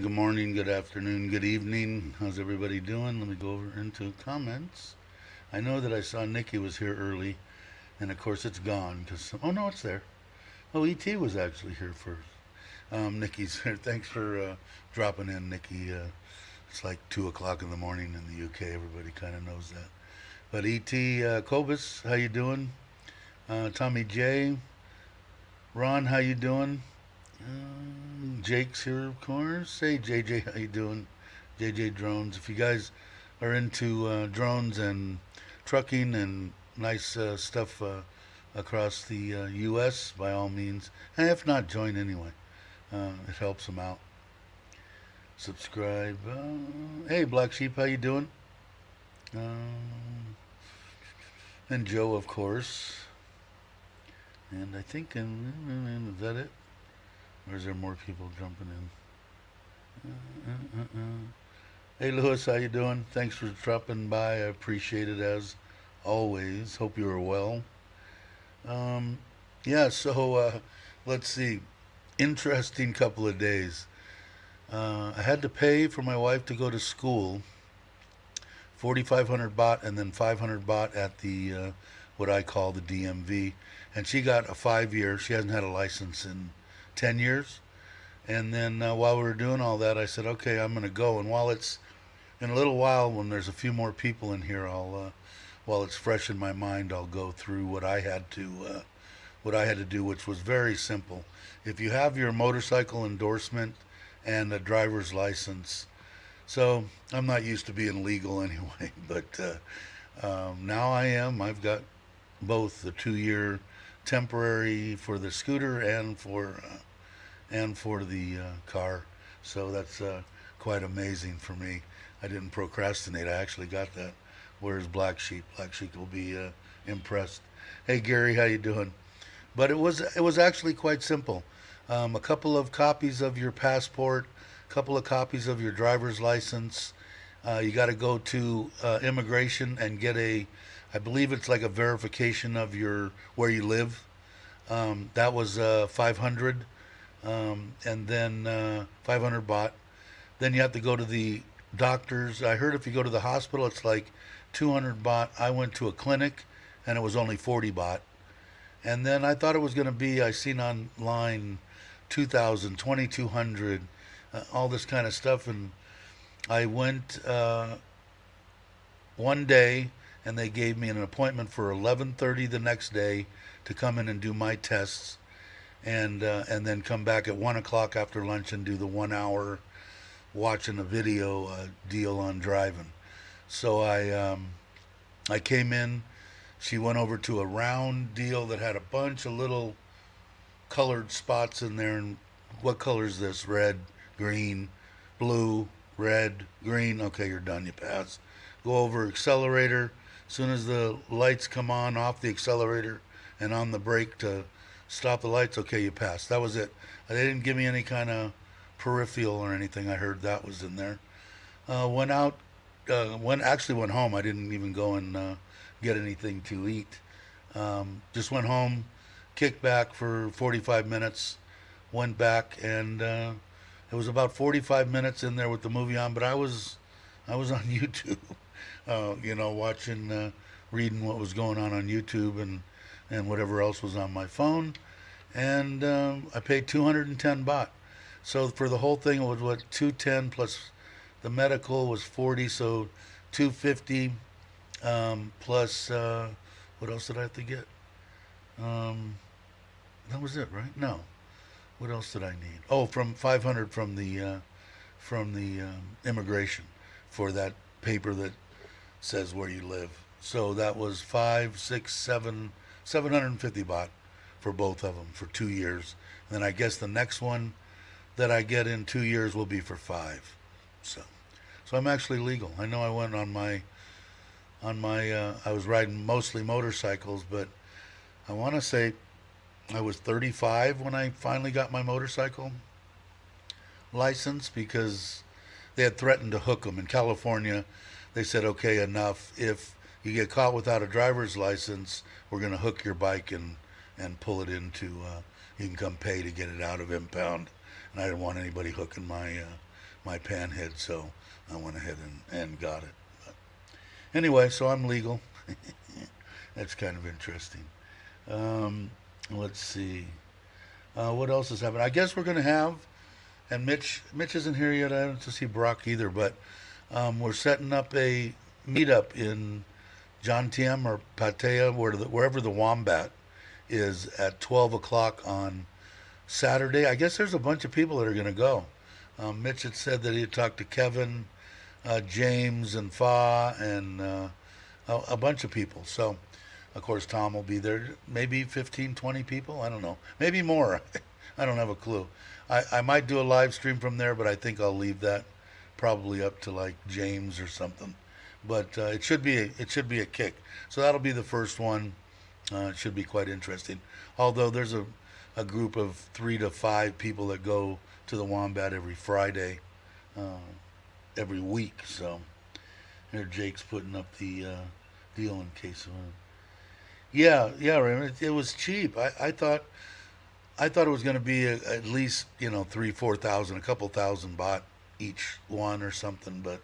good morning, good afternoon, good evening. How's everybody doing? Let me go over into comments. I know that I saw Nikki was here early, and of course it's gone because oh no, it's there. Oh, ET was actually here first. Nikki's here. Thanks for dropping in, Nikki. It's like 2 o'clock in the morning in the UK. Everybody kind of knows that. But ET Kobus, how you doing? Tommy J, Ron, how you doing? Jake's here, of course. Hey, JJ, how you doing? JJ Drones. If you guys are into drones and trucking and nice stuff across the U.S., by all means. And if not, join anyway. It helps them out. Subscribe. Hey, Black Sheep, how you doing? And Joe, of course. And I think, is that it? Or is there more people jumping in? Hey, Lewis, how you doing? Thanks for dropping by. I appreciate it as always. Hope you are well. Um, yeah, so let's see. Interesting couple of days. I had to pay for my wife to go to school, 4,500 baht and then 500 baht at the what I call the DMV, and she got a 5 year. She hasn't had a license in 10 years. And then while we were doing all that, I said, okay, I'm going to go. And while it's in a little while, when there's a few more people in here, while it's fresh in my mind, I'll go through what I had to do, which was very simple. If you have your motorcycle endorsement and a driver's license, so I'm not used to being legal anyway, but now I am. I've got both the 2 year temporary for the scooter and for the car. So that's quite amazing for me. I didn't procrastinate. I actually got that. Where's Black Sheep? Black Sheep will be impressed. Hey Gary, how you doing? But it was actually quite simple. A couple of copies of your passport, a couple of copies of your driver's license. You got to go to immigration and get I believe it's like a verification of your where you live. That was 500, and then 500 baht. Then you have to go to the doctors. I heard if you go to the hospital, it's like 200 baht. I went to a clinic, and it was only 40 baht. And then I thought it was going to be, I seen online 2,000, 2,200, all this kind of stuff. And I went one day, and they gave me an appointment for 11:30 the next day to come in and do my tests, and then come back at 1 o'clock after lunch and do the 1 hour watching a video deal on driving. So I came in. She went over to a round deal that had a bunch of little colored spots in there. And what color is this? Red, green, blue, red, green. Okay, you're done. You pass. Go over accelerator. As soon as the lights come on, off the accelerator and on the brake to stop the lights. Okay, you pass. That was it. They didn't give me any kind of peripheral or anything. I heard that was in there. Went out. Went home. I didn't even go and get anything to eat. Just went home, kicked back for 45 minutes, went back, and it was about 45 minutes in there with the movie on. But I was on YouTube, watching, reading what was going on YouTube and whatever else was on my phone, and I paid 210 baht. So for the whole thing, it was what 210 plus the medical was 40, so 250. Plus, what else did I have to get? Um, that was it, right? No. What else did I need? Oh, from 500 from the immigration for that paper that says where you live. So that was 750 baht for both of them for 2 years. And then I guess the next one that I get in 2 years will be for five. So I'm actually legal. I know I went on my I was riding mostly motorcycles, but I want to say I was 35 when I finally got my motorcycle license because they had threatened to hook them in California. They said, okay, enough. If you get caught without a driver's license, we're going to hook your bike and pull it into. You can come pay to get it out of impound. And I didn't want anybody hooking my panhead, so I went ahead and got it. But anyway, so I'm legal. That's kind of interesting. Let's see. What else is happening? I guess we're going to have, and Mitch isn't here yet. I don't see Brock either, but we're setting up a meetup in Jantiem or Pattaya, wherever the Wombat is, at 12 o'clock on Saturday. I guess there's a bunch of people that are going to go. Mitch had said that he had talked to Kevin, James, and Fa, and a bunch of people. So, of course, Tom will be there. Maybe 15, 20 people. I don't know. Maybe more. I don't have a clue. I might do a live stream from there, but I think I'll leave that probably up to like James or something. But it should be a kick. So that'll be the first one. It should be quite interesting. Although there's a group of 3 to 5 people that go to the Wombat every Friday, every week. So here Jake's putting up the deal in case of it. Yeah, Raymond, it was cheap. I thought it was going to be at least 3,000-4,000, a couple thousand baht each one or something, but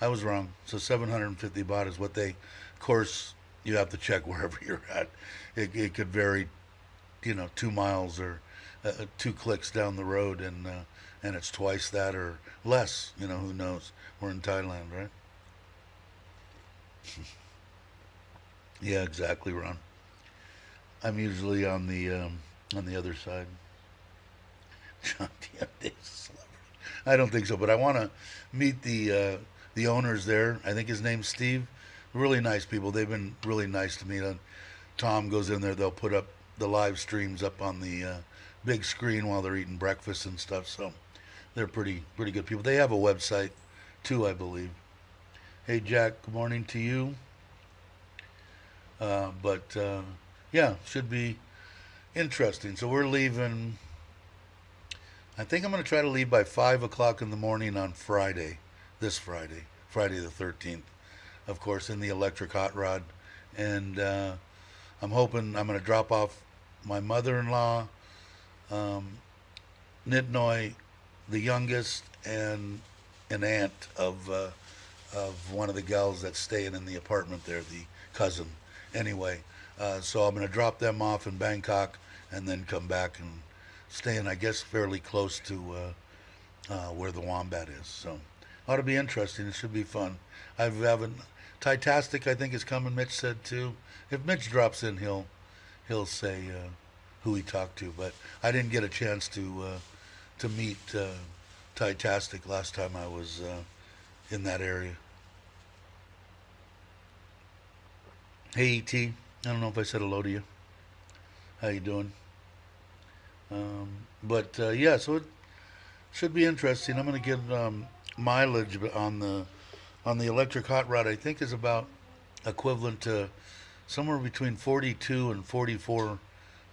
I was wrong. So 750 baht is what they. Of course, you have to check wherever you're at. It could vary, 2 miles or 2 clicks down the road, and it's twice that or less. Who knows? We're in Thailand, right? Yeah, exactly, Ron. I'm usually on the other side. John Diaz, celebrity. I don't think so, but I want to meet the owners there. I think his name's Steve. Really nice people. They've been really nice to me. Tom goes in there. They'll put up the live streams up on the big screen while they're eating breakfast and stuff. So they're pretty good people. They have a website too, I believe. Hey Jack, good morning to you. But yeah, should be interesting. So we're leaving. I think I'm going to try to leave by 5 o'clock in the morning on Friday, Friday the 13th, of course, in the electric hot rod. And I'm hoping I'm going to drop off my mother-in-law, Nitnoy, the youngest, and an aunt of one of the gals that's staying in the apartment there, the cousin. Anyway, so I'm going to drop them off in Bangkok and then come back and staying, I guess, fairly close to where the Wombat is. So ought to be interesting. It should be fun. I haven't. Titastic, I think, is coming. Mitch said too. If Mitch drops in, he'll say who he talked to. But I didn't get a chance to meet Titastic last time I was in that area. Hey E.T., I don't know if I said hello to you. How you doing? But yeah, so it should be interesting. I'm going to get mileage on the electric hot rod. I think is about equivalent to somewhere between 42 and 44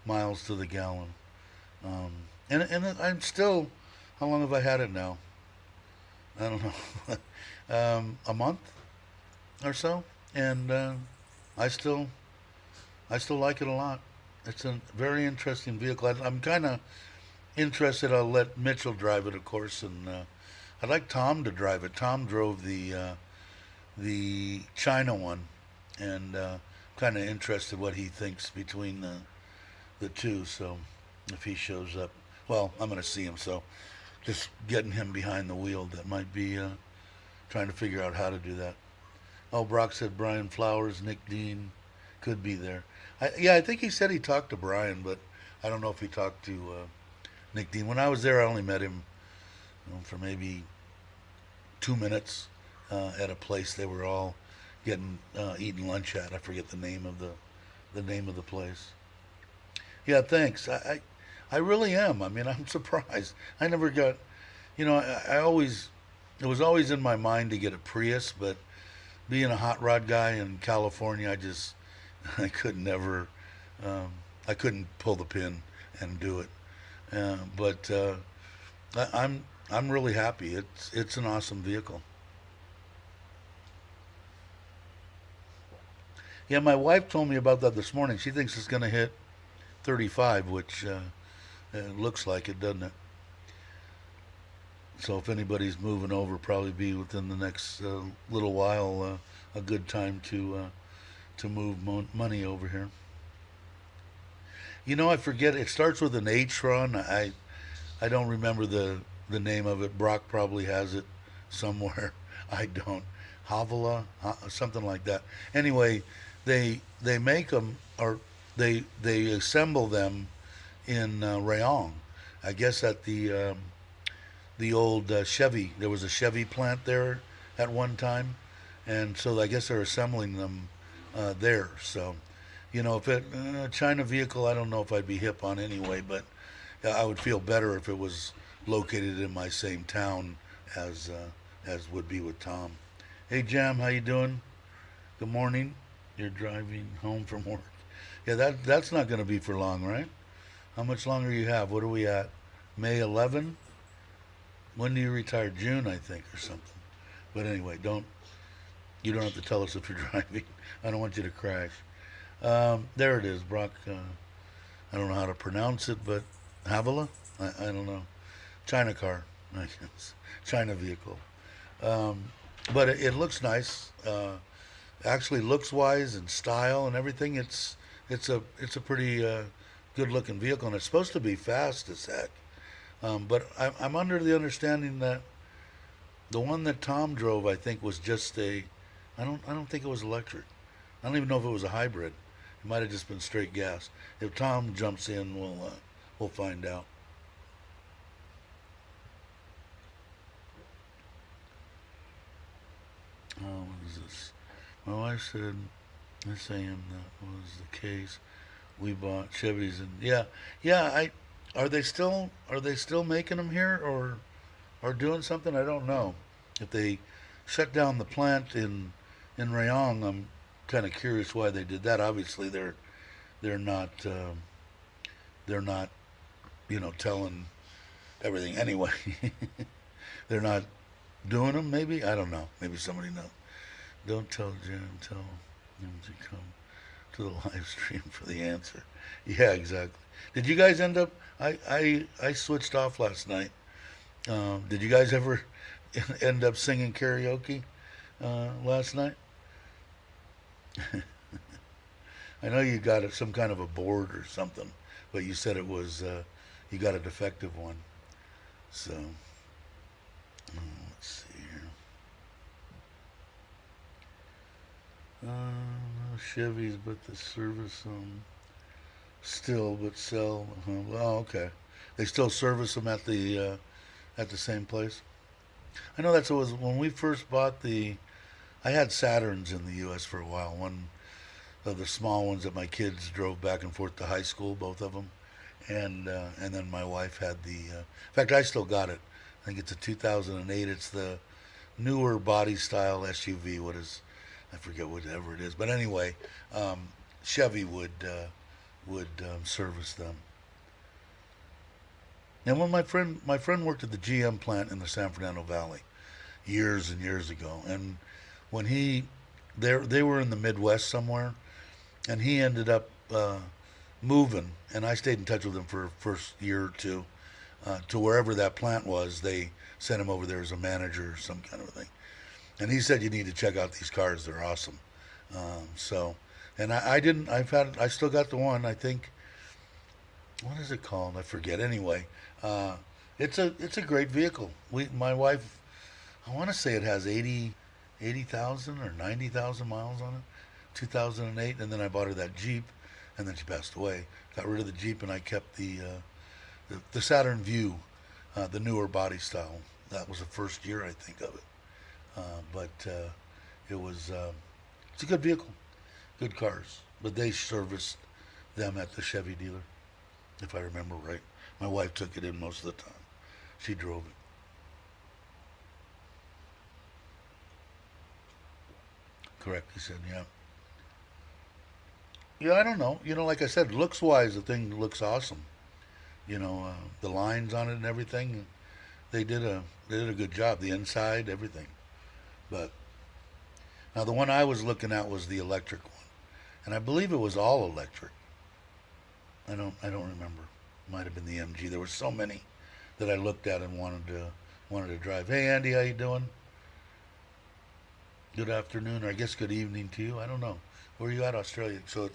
miles to the gallon. And I'm still. How long have I had it now? I don't know. A month or so, and I still like it a lot. It's a very interesting vehicle. I'm kind of interested. I'll let Mitchell drive it, of course, and I'd like Tom to drive it. Tom drove the China one, and kind of interested what he thinks between the two. So if he shows up, well, I'm going to see him. So just getting him behind the wheel, that might be trying to figure out how to do that. Oh, Brock said Brian Flowers, Nick Dean could be there. I think he said he talked to Brian, but I don't know if he talked to Nick Dean. When I was there, I only met him for maybe 2 minutes at a place they were all eating lunch at. I forget the name of the place. Yeah, thanks. I really am. I mean, I'm surprised. I never got, I always, it was always in my mind to get a Prius, but being a hot rod guy in California, I could never, I couldn't pull the pin and do it. But I'm really happy. It's an awesome vehicle. Yeah, my wife told me about that this morning. She thinks it's going to hit 35, which it looks like it, doesn't it? So if anybody's moving over, probably be within the next little while, a good time to move money over here. I forget. It starts with an H, Ron. I don't remember the name of it. Brock probably has it somewhere. I don't. Havala, something like that. Anyway, they make them, or they assemble them in Rayong. I guess at the old Chevy. There was a Chevy plant there at one time, and so I guess they're assembling them there. So, if it China vehicle, I don't know if I'd be hip on anyway, but I would feel better if it was located in my same town as would be with Tom. Hey Jam, how you doing? Good morning. You're driving home from work. Yeah, that's not going to be for long, right? How much longer you have? What are we at? May 11? When do you retire? June, I think, or something. But anyway, you don't have to tell us if you're driving. I don't want you to crash. There it is, Brock. I don't know how to pronounce it, but Havala? I don't know. China car, I guess. China vehicle. Um, but it looks nice. Actually, looks wise and style and everything. It's a pretty good looking vehicle, and it's supposed to be fast as heck. But I'm under the understanding that the one that Tom drove, I think, was just a. I don't think it was electric. I don't even know if it was a hybrid. It might have just been straight gas. If Tom jumps in, we'll find out. Oh, what is this? My wife said, "Let's say that was the case. We bought Chevys, and yeah. Are they still making them here, or doing something? I don't know. If they shut down the plant in Rayong, I'm kind of curious why they did that. Obviously, they're not they're not telling everything anyway. They're not doing them. Maybe I don't know. Maybe somebody knows. Don't tell Jim. Tell him to come to the live stream for the answer. Yeah, exactly. Did you guys end up? I switched off last night. Did you guys ever end up singing karaoke last night? I know you got some kind of a board or something, but you said it was you got a defective one. So let's see here. No Chevys, but the service still, but sell. Oh, okay. They still service them at the same place. I know that's what was when we first bought the. I had Saturns in the U.S. for a while. One of the small ones that my kids drove back and forth to high school, both of them, and then my wife had the. In fact, I still got it. I think it's a 2008. It's the newer body style SUV. What is? I forget whatever it is, but anyway, Chevy would service them. And when my friend worked at the GM plant in the San Fernando Valley years and years ago, and when they were in the Midwest somewhere, and he ended up moving, and I stayed in touch with him for first year or two to wherever that plant was. They sent him over there as a manager or some kind of a thing, and he said you need to check out these cars; they're awesome. So, and I didn't. I still got the one. I think what is it called? I forget. Anyway, uh, it's a great vehicle. My wife, I want to say it has 80,000 or 90,000 miles on it. 2008, and then I bought her that Jeep, and then she passed away. Got rid of the Jeep, and I kept the Saturn View, the newer body style. That was the first year I think of it. But it was it's a good vehicle, good cars. But they serviced them at the Chevy dealer, if I remember right. My wife took it in most of the time. She drove it. Correct, he said, yeah. Yeah, I don't know. Like I said, looks wise, the thing looks awesome. The lines on it and everything. They did a good job. The inside, everything. But now the one I was looking at was the electric one, and I believe it was all electric. I don't remember. Might have been the MG. There were so many that I looked at and wanted to drive. Hey, Andy, how you doing? Good afternoon, or I guess good evening to you. I don't know. Where are you at, Australia? So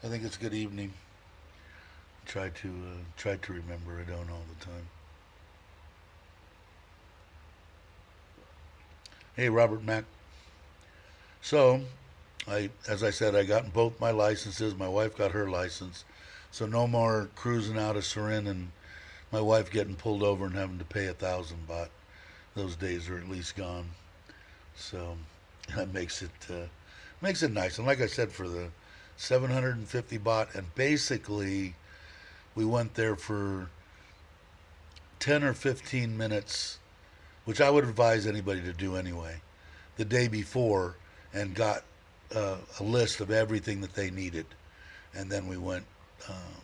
I think it's good evening. Try to remember. I don't all the time. Hey, Robert Mack. So, as I said, I got both my licenses. My wife got her license. So no more cruising out of Surin and my wife getting pulled over and having to pay 1,000 baht. Those days are at least gone. So that makes it nice. And like I said, for the 750 baht, and basically we went there for 10 or 15 minutes, which I would advise anybody to do anyway, the day before, and got a list of everything that they needed. And then we went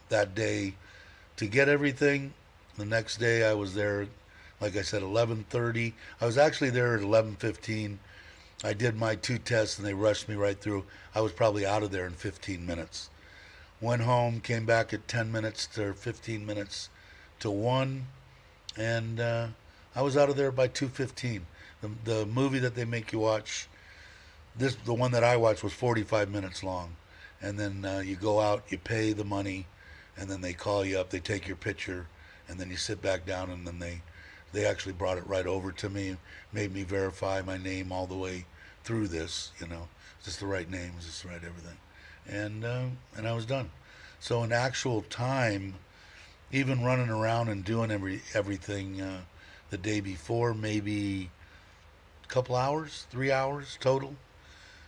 that day to get everything. The next day I was there, like I said, 11:30. I was actually there at 11:15. I did my 2 tests and they rushed me right through. I was probably out of there in 15 minutes. Went home, came back at 10 minutes to 15 minutes to 1, and I was out of there by 2:15. The movie that they make you watch, the one that I watched was 45 minutes long. And then you go out, you pay the money, and then they call you up, they take your picture, and then you sit back down, and then they actually brought it right over to me, made me verify my name all the way through this, is this the right name, is this the right everything, and I was done. So in actual time, even running around and doing everything the day before, maybe a couple hours, 3 hours total,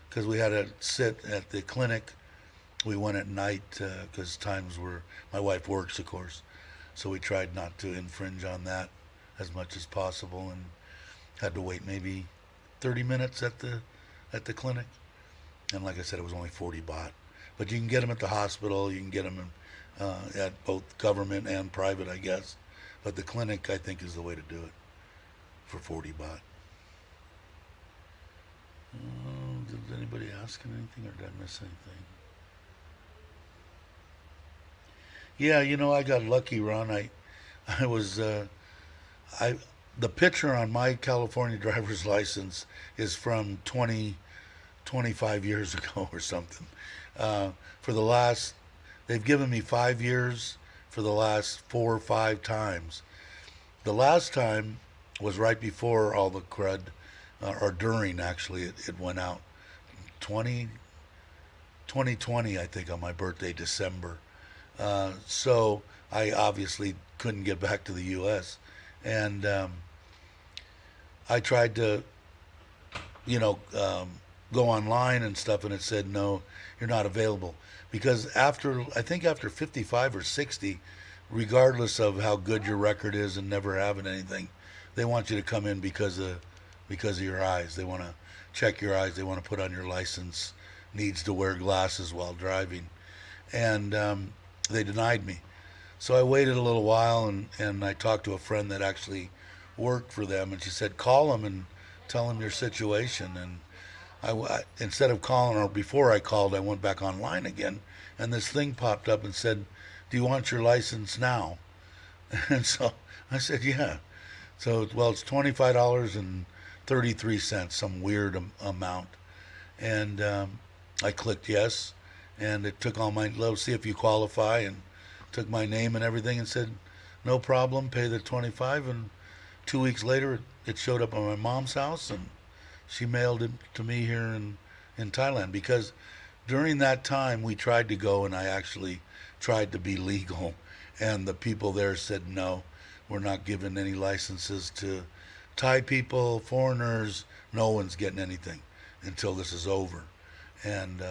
because we had to sit at the clinic. We went at night because times were, my wife works, of course, so we tried not to infringe on that as much as possible, and had to wait maybe 30 minutes at the clinic. And like I said, it was only 40 baht. But you can get them at the hospital, you can get them at both government and private, I guess. But the clinic, I think, is the way to do it for 40 baht. Did anybody ask anything, or did I miss anything? Yeah, I got lucky, Ron. I was the picture on my California driver's license is from 25 years ago or something. For the last, they've given me 5 years for the last 4 or 5 times. The last time was right before all the crud, or during, actually, it went out. 2020, I think, on my birthday, December. So I obviously couldn't get back to the U.S. And I tried to, go online and stuff, and it said, no, you're not available. Because I think after 55 or 60, regardless of how good your record is and never having anything, they want you to come in because of your eyes. They want to check your eyes. They want to put on your license, needs to wear glasses while driving. And they denied me. So I waited a little while, and I talked to a friend that actually worked for them, and she said, call them and tell them your situation. And instead of calling, or before I called, I went back online again, and this thing popped up and said, do you want your license now? And so I said, yeah. So, well, it's $25.33, some weird amount. And I clicked yes, and it took all my, let's see if you qualify, and took my name and everything, and said, no problem, pay the 25. And 2 weeks later, it showed up on my mom's house, and she mailed it to me here in Thailand. Because during that time, we tried to go, and I actually tried to be legal, and the people there said, no, we're not giving any licenses to Thai people, foreigners. No one's getting anything until this is over. And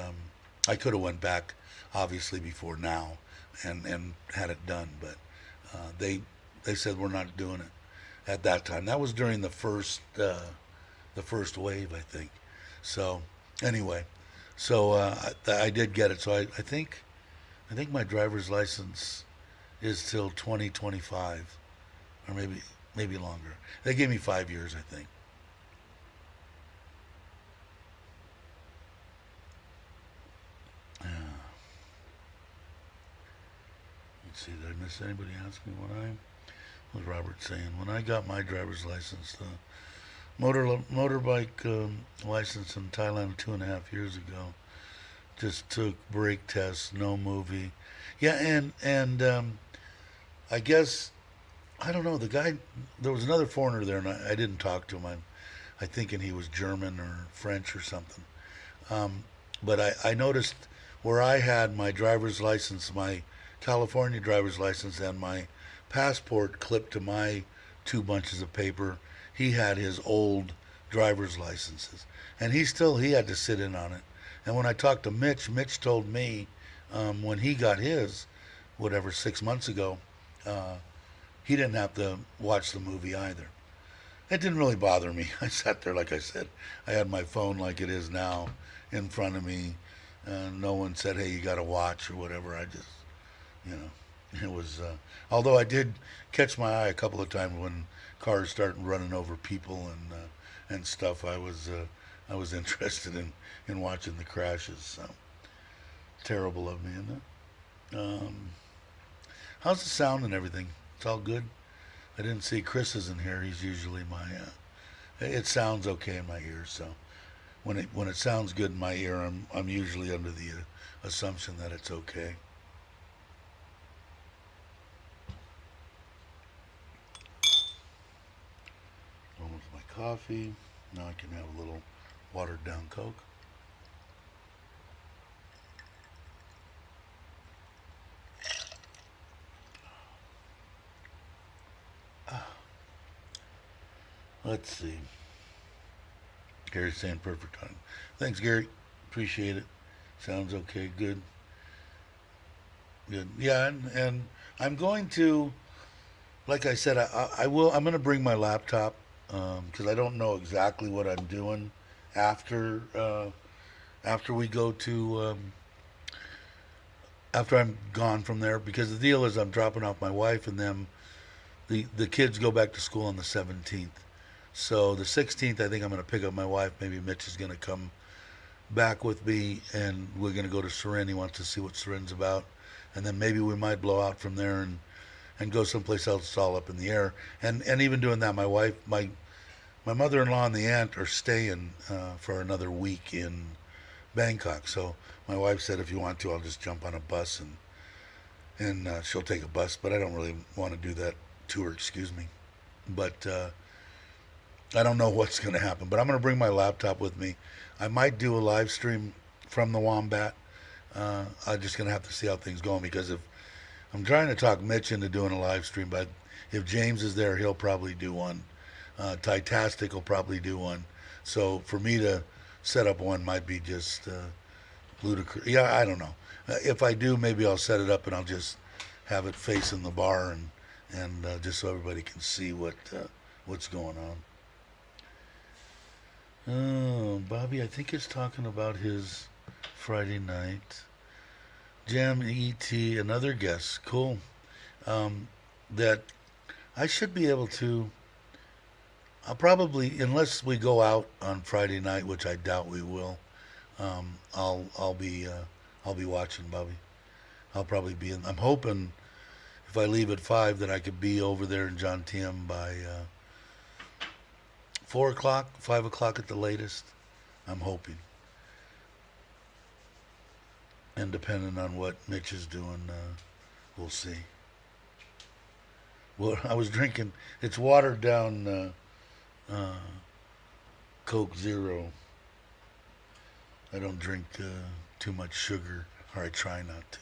I could have went back, obviously, before now and had it done, but they said we're not doing it at that time. That was during the first wave, I think. So anyway, I did get it. So I think my driver's license is till 2025, or maybe longer. They gave me 5 years, I think. Let's see, did I miss anybody asking what What was Robert saying? When I got my driver's license, the motorbike license in Thailand 2.5 years ago, just took brake tests, no movie. Yeah, and I guess I don't know the guy. There was another foreigner there, and I didn't talk to him. I thinking he was German or French or something. Um, but I noticed where I had my driver's license, my California driver's license, and my passport clipped to my two bunches of paper. He had his old driver's licenses, and he had to sit in on it. And when I talked to Mitch, Mitch told me when he got his, whatever 6 months ago, uh, he didn't have to watch the movie either. It didn't really bother me. I sat there, like I said, I had my phone like it is now in front of me. No one said, "Hey, you got to watch" or whatever. I just, you know, it was. Although I did catch my eye a couple of times when cars started running over people and stuff. I was interested in watching the crashes. So terrible of me, isn't it? How's the sound and everything? It's all good. I didn't see Chris is in here. He's usually my. It sounds okay in my ears. So when it sounds good in my ear, I'm usually under the assumption that it's okay. Almost my coffee. Now I can have a little watered down Coke. Let's see. Gary's saying perfect time. Thanks, Gary. Appreciate it. Sounds okay. Good. Good. Yeah, and I'm going to, like I said, I will. I'm going to bring my laptop because I don't know exactly what I'm doing after after we go to after I'm gone from there. Because the deal is I'm dropping off my wife and them. The kids go back to school on the 17th. So the 16th, I think I'm going to pick up my wife. Maybe Mitch is going to come back with me, and we're going to go to Surin. He wants to see what Surin's about, and then maybe we might blow out from there and go someplace else. It's all up in the air. And even doing that, my wife, my mother-in-law and the aunt are staying for another week in Bangkok. So my wife said, if you want to, I'll just jump on a bus and she'll take a bus. But I don't really want to do that to her. Excuse me. But I don't know what's going to happen, but I'm going to bring my laptop with me. I might do a live stream from the Wombat. I'm just going to have to see how things go because if I'm trying to talk Mitch into doing a live stream, but if James is there, he'll probably do one. Titastic will probably do one. So for me to set up one might be just ludicrous. Yeah, I don't know. If I do, maybe I'll set it up and I'll just have it facing the bar and just so everybody can see what's going on. Oh, Bobby, I think he's talking about his Friday night. Jam E.T., another guest. Cool. That I should be able to. I'll probably, unless we go out on Friday night, which I doubt we will. I'll be watching, Bobby. I'll probably be in. I'm hoping if I leave at 5 that I could be over there in John Tiem by 4 o'clock, 5 o'clock at the latest. I'm hoping. And depending on what Mitch is doing, we'll see. Well, I was drinking, it's watered down Coke Zero. I don't drink too much sugar, or I try not to.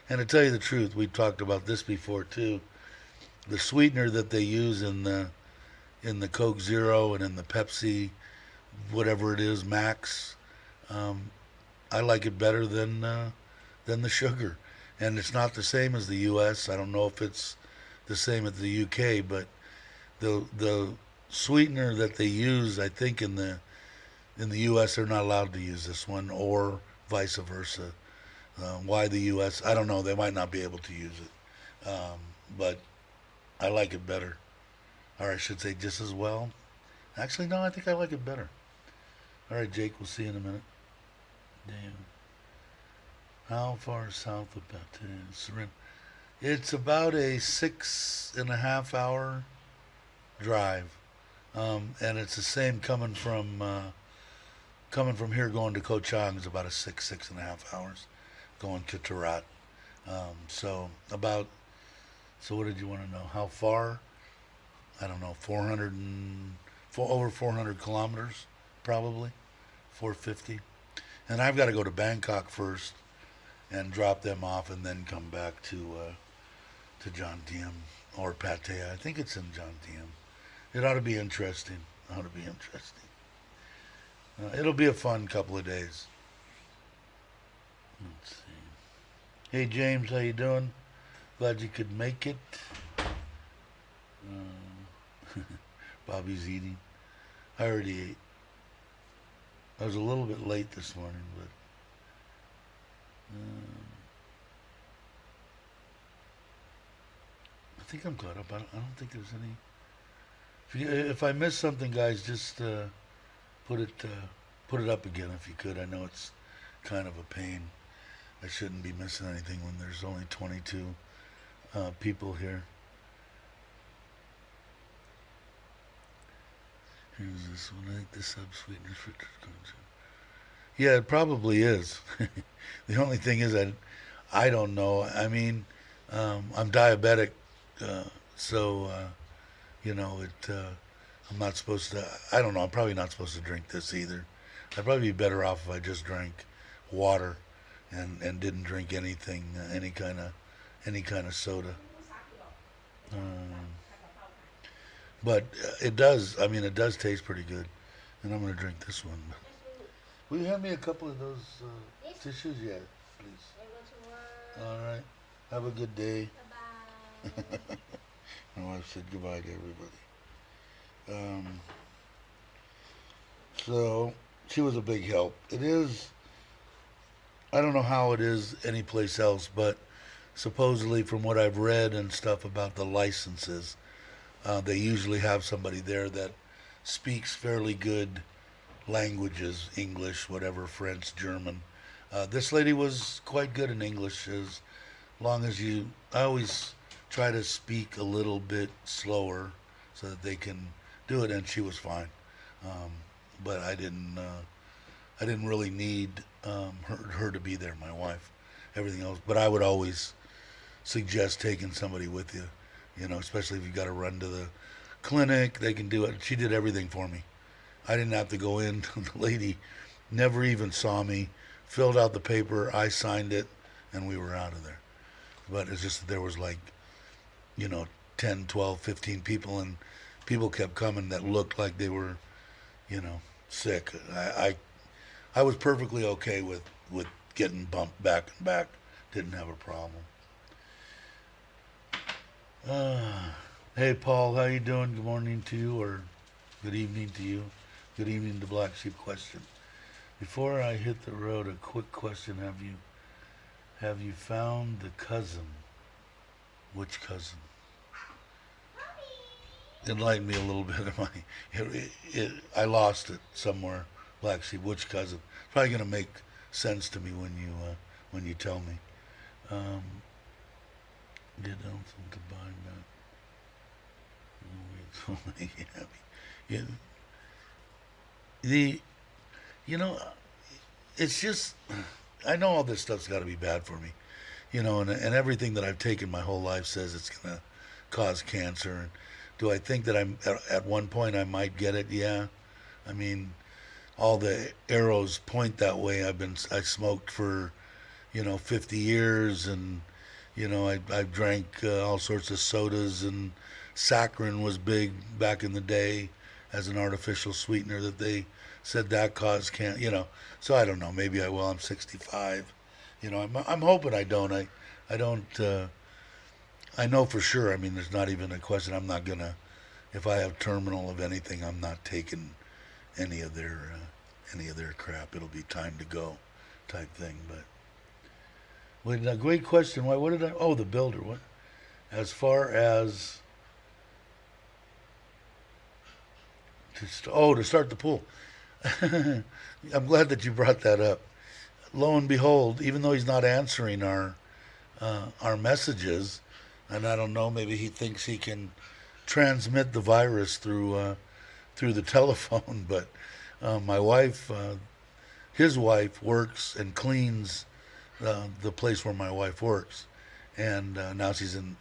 And to tell you the truth, we talked about this before too. The sweetener that they use in the Coke Zero and in the Pepsi, whatever it is, Max, I like it better than the sugar. And it's not the same as the U.S. I don't know if it's the same as the U.K., but the sweetener that they use, I think in the U.S. they're not allowed to use this one, or vice versa. Why the U.S. I don't know. They might not be able to use it, but I like it better, or I should say just as well. Actually, no, I think I like it better. All right, Jake. We'll see you in a minute. Damn. How far south of Baton Rouge? It's about a 6.5 hour drive, and it's the same coming from here going to Ko Chang is about a 6.5 hours going to Tarat. So about so what did you want to know? How far? I don't know, 400 and over 400 kilometers, probably 450. And I've got to go to Bangkok first and drop them off, and then come back to John Diem or Pattaya. I think it's in John Diem. It ought to be interesting. Ought to be interesting. It'll be a fun couple of days. Let's see. Hey James, how you doing? Glad you could make it. Bobby's eating. I already ate. I was a little bit late this morning, but I think I'm caught up. I don't think there's any. If I miss something, guys, just put it put it up again if you could. I know it's kind of a pain. I shouldn't be missing anything when there's only 22 people here. Here's this one. I think the sub-sweeteners for yeah, it probably is. The only thing is that I don't know. I mean, I'm diabetic, so you know it. I'm not supposed to. I don't know. I'm probably not supposed to drink this either. I'd probably be better off if I just drank water and didn't drink anything, any kind of soda. But it does. I mean, it does taste pretty good. And I'm gonna drink this one. Will you hand me a couple of those tissues? Yeah, please. All right. Have a good day. Bye-bye. My wife said goodbye to everybody. So she was a big help. It is. I don't know how it is anyplace else, but supposedly from what I've read and stuff about the licenses, they usually have somebody there that speaks fairly good languages, English, whatever, French, German. This lady was quite good in English as long as you, I always try to speak a little bit slower so that they can do it, and she was fine. But I didn't really need her to be there, my wife, everything else. But I would always suggest taking somebody with you, you know, especially if you got to run to the clinic, they can do it. She did everything for me. I didn't have to go in. The lady never even saw me, filled out the paper, I signed it, and we were out of there. But it's just that there was like, you know, 10, 12, 15 people, and people kept coming that looked like they were, you know, sick. I was perfectly okay with getting bumped back and back. Didn't have a problem. Hey Paul, how you doing? Good morning to you, or good evening to you. Good evening to Black Sheep Question. Before I hit the road, a quick question: Have you found the cousin? Which cousin? Enlighten me a little bit. I lost it somewhere. Black Sheep. Which cousin? It's probably gonna make sense to me when you tell me. Get down some combined yeah. You know, it's just, I know all this stuff's got to be bad for me, you know, and everything that I've taken my whole life says it's gonna cause cancer. And do I think that I'm at one point I might get it? Yeah, I mean, all the arrows point that way. I smoked for, you know, 50 years, and you know, I drank all sorts of sodas, and saccharin was big back in the day as an artificial sweetener that they said that caused cancer. You know, so I don't know. Maybe I will. I'm 65. You know, I'm hoping I don't. I don't. I know for sure. I mean, there's not even a question. I'm not gonna. If I have terminal of anything, I'm not taking any of their crap. It'll be time to go, type thing. But. Well, a great question. What did I? Oh, the builder. What? As far as to start the pool. I'm glad that you brought that up. Lo and behold, even though he's not answering our messages, and I don't know. Maybe he thinks he can transmit the virus through the telephone. But my wife, his wife, works and cleans the place where my wife works, and now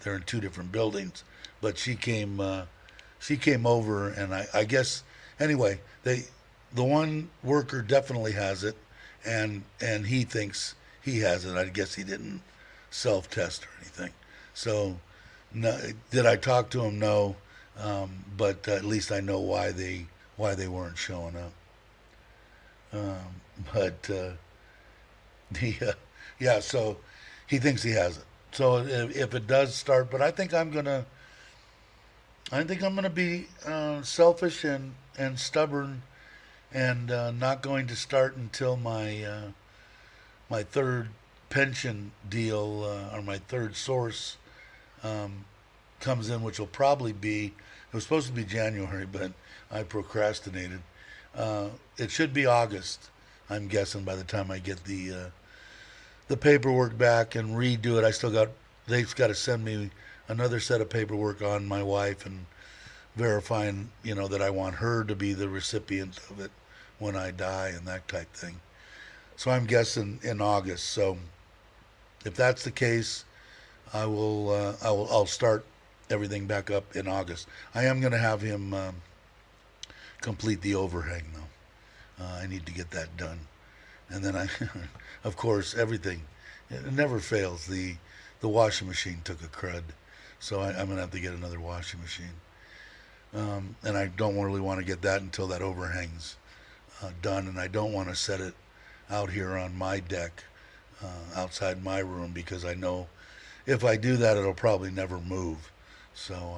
they're in two different buildings. But she came over, and I guess anyway the one worker definitely has it, and he thinks he has it. I guess he didn't self test or anything. So no, did I talk to him? No, but at least I know why they weren't showing up. But he yeah, so he thinks he has it. So if it does start, but I think I'm gonna be selfish and stubborn, and not going to start until my third pension deal, or my third source comes in, which will probably be, it was supposed to be January, but I procrastinated. It should be August, I'm guessing, by the time I get the paperwork back and redo it. They've got to send me another set of paperwork on my wife and verifying, that I want her to be the recipient of it when I die and that type thing. So I'm guessing in August. So if that's the case, I'll start everything back up in August. I am going to have him complete the overhang though. I need to get that done, and then of course, everything. It never fails. The washing machine took a crud, so I'm gonna have to get another washing machine. And I don't really want to get that until that overhang's done, and I don't want to set it out here on my deck, outside my room, because I know if I do that, it'll probably never move. So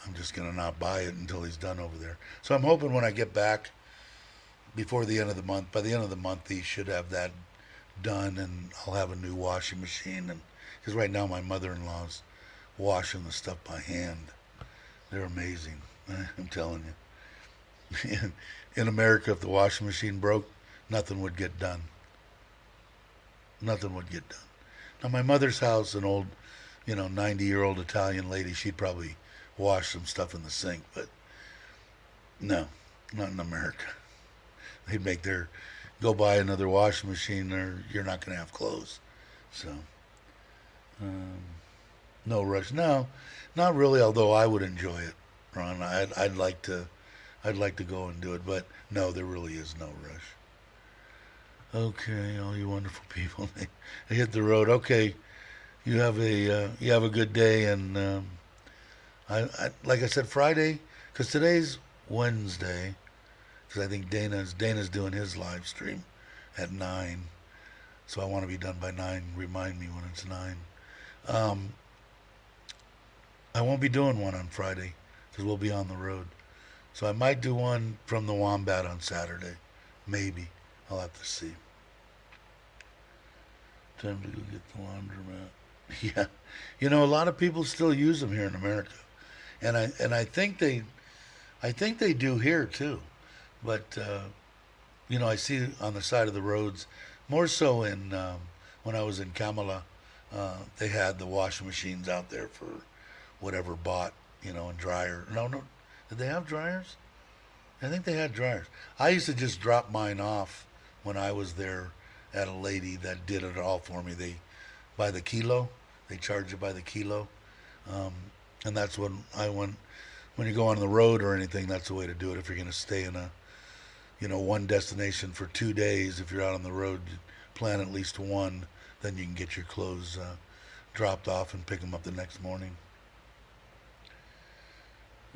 I'm just gonna not buy it until he's done over there. So I'm hoping when I get back before the end of the month, by the end of the month, he should have that done, and I'll have a new washing machine. And because right now my mother-in-law's washing the stuff by hand. They're amazing. I'm telling you. In America, if the washing machine broke, nothing would get done. Nothing would get done. Now, my mother's house, an old, 90-year-old Italian lady, she'd probably wash some stuff in the sink, but no, not in America. They'd make their go buy another washing machine, or you're not going to have clothes. So, no rush. No, not really. Although I would enjoy it, Ron. I'd like to go and do it, but no, there really is no rush. Okay, all you wonderful people, they hit the road. Okay, you have a good day, and I like I said, Friday, because today's Wednesday, because I think Dana's doing his live stream at 9, so I want to be done by 9. Remind me when it's 9. I won't be doing one on Friday because we'll be on the road. So I might do one from the Wombat on Saturday. Maybe. I'll have to see. Time to go get the laundromat. Yeah. A lot of people still use them here in America. And I think they do here too. But I see on the side of the roads, more so in when I was in Kamala, they had the washing machines out there for whatever bought, and dryer. No, did they have dryers? I think they had dryers. I used to just drop mine off when I was there at a lady that did it all for me. By the kilo. They charge you by the kilo. And that's when when you go on the road or anything, that's the way to do it. If you're going to stay in one destination for 2 days, if you're out on the road, plan at least one, then you can get your clothes dropped off and pick them up the next morning.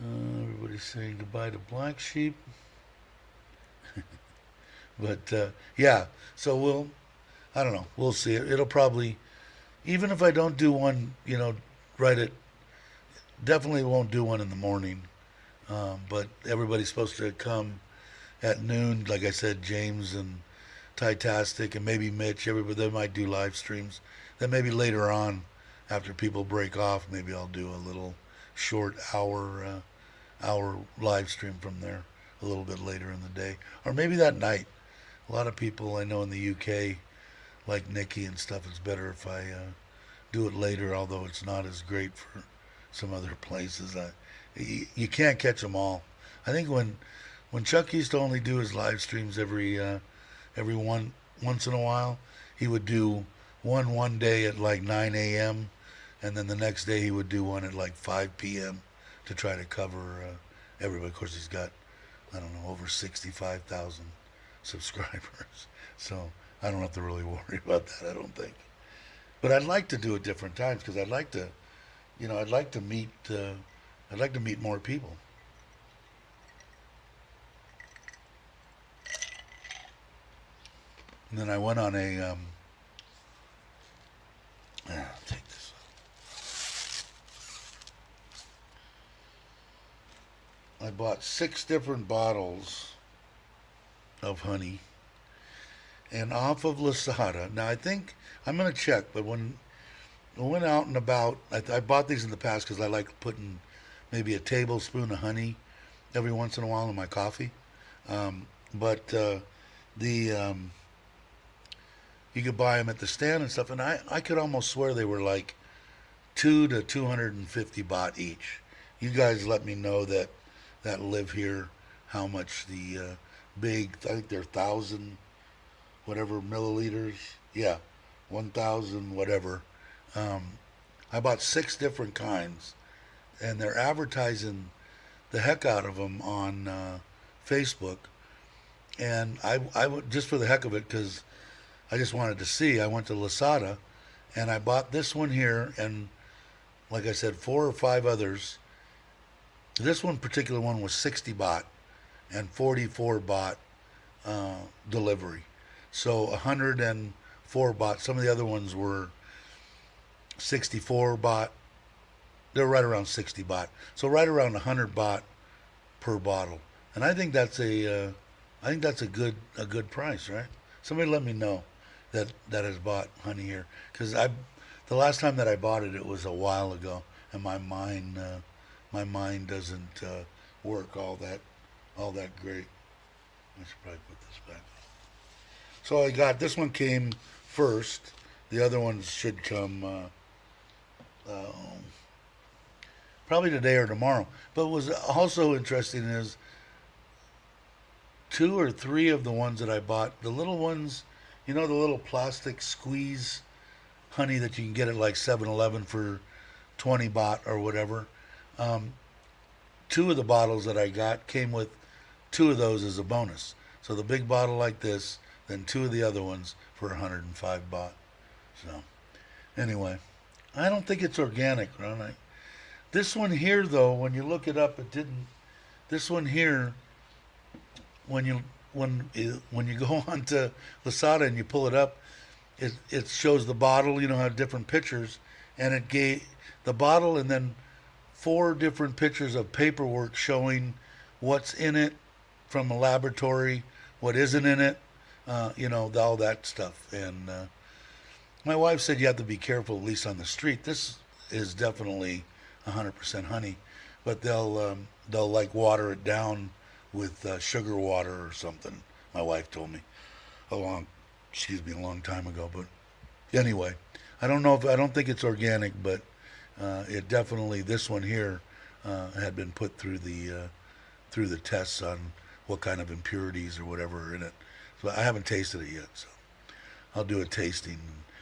Everybody's saying goodbye to Black Sheep. But yeah, so I don't know, we'll see. It'll probably, even if I don't do one, definitely won't do one in the morning. But everybody's supposed to come at noon. Like I said, James and Titastic and maybe Mitch, everybody, they might do live streams. Then maybe later on, after people break off, maybe I'll do a little short hour live stream from there a little bit later in the day, or maybe that night. A lot of people I know in the UK, like Nikki and stuff, it's better if I do it later, although it's not as great for some other places. You can't catch them all. I think when Chuck used to only do his live streams every once in a while, he would do one day at like 9 a.m. and then the next day he would do one at like 5 p.m. to try to cover everybody. Of course, he's got, I don't know, over 65,000 subscribers, so I don't have to really worry about that, I don't think. But I'd like to do it different times because I'd like to, I'd like to meet more people. And then I went on I'll take this. I bought 6 different bottles of honey, and off of Lasada. Now I think I'm gonna check, but when I went out and about, I bought these in the past because I like putting maybe a tablespoon of honey every once in a while in my coffee. But the you could buy them at the stand and stuff, and I could almost swear they were like 2 to 250 baht each. You guys let me know that live here how much the big, I think they're 1,000 whatever milliliters. Yeah, 1,000 whatever. I bought 6 different kinds, and they're advertising the heck out of them on Facebook. And I would, just for the heck of it, because I just wanted to see, I went to Lasada, and I bought this one here, and like I said, 4 or 5 others. This one particular one was 60 baht and 44 baht delivery. So 104 baht. Some of the other ones were 64 baht. They're right around 60 baht. So right around 100 baht per bottle. And I think that's a good price, right? Somebody let me know that has bought honey here, because the last time that I bought it, it was a while ago, and my mind doesn't work all that great. I should probably put this back. So I got this one came first. The other ones should come probably today or tomorrow. But what was also interesting is 2 or 3 of the ones that I bought, the little ones, the little plastic squeeze honey that you can get at like 7-Eleven for 20 baht or whatever. 2 of the bottles that I got came with 2 of those as a bonus. So the big bottle like this, then 2 of the other ones for 105 baht. So anyway, I don't think it's organic, Ron. This one here, though, when you look it up, it didn't. This one here, when you go onto Lasada and you pull it up, it shows the bottle. Have different pictures, and it gave the bottle and then 4 different pictures of paperwork showing what's in it from a laboratory, what isn't in it, all that stuff. And my wife said you have to be careful, at least on the street. This is definitely 100% honey, but they'll like water it down with sugar water or something. My wife told me a long time ago. But anyway, I don't think it's organic, but it definitely, this one here had been put through the tests on what kind of impurities or whatever are in it. So I haven't tasted it yet, so I'll do a tasting.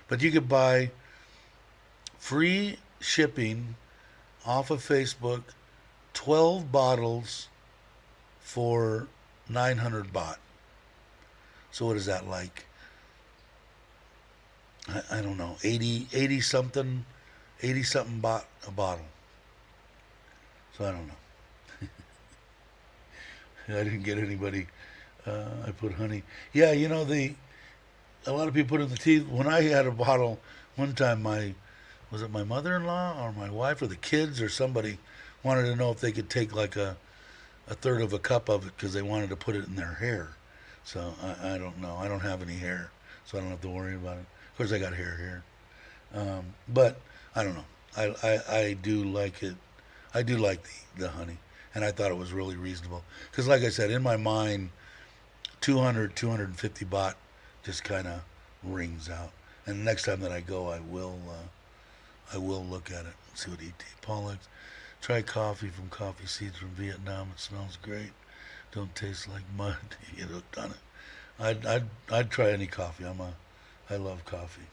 But you could buy free shipping off of Facebook, 12 bottles for 900 baht. So what is that like? I don't know, 80 something baht a bottle. So I don't know. I didn't get anybody. I put honey. Yeah, a lot of people put in the tea. When I had a bottle one time, was it my mother-in-law or my wife or the kids or somebody wanted to know if they could take like a third of a cup of it because they wanted to put it in their hair. So I don't know. I don't have any hair, so I don't have to worry about it. Of course, I got hair here, but I don't know. I do like it. I do like the honey, and I thought it was really reasonable because, like I said, in my mind, 250 baht just kind of rings out. And the next time that I go, I will I will look at it. See what ET. Paul X. Try coffee from coffee seeds from Vietnam. It smells great. Don't taste like mud. You get hooked on it. I'd try any coffee. I love coffee.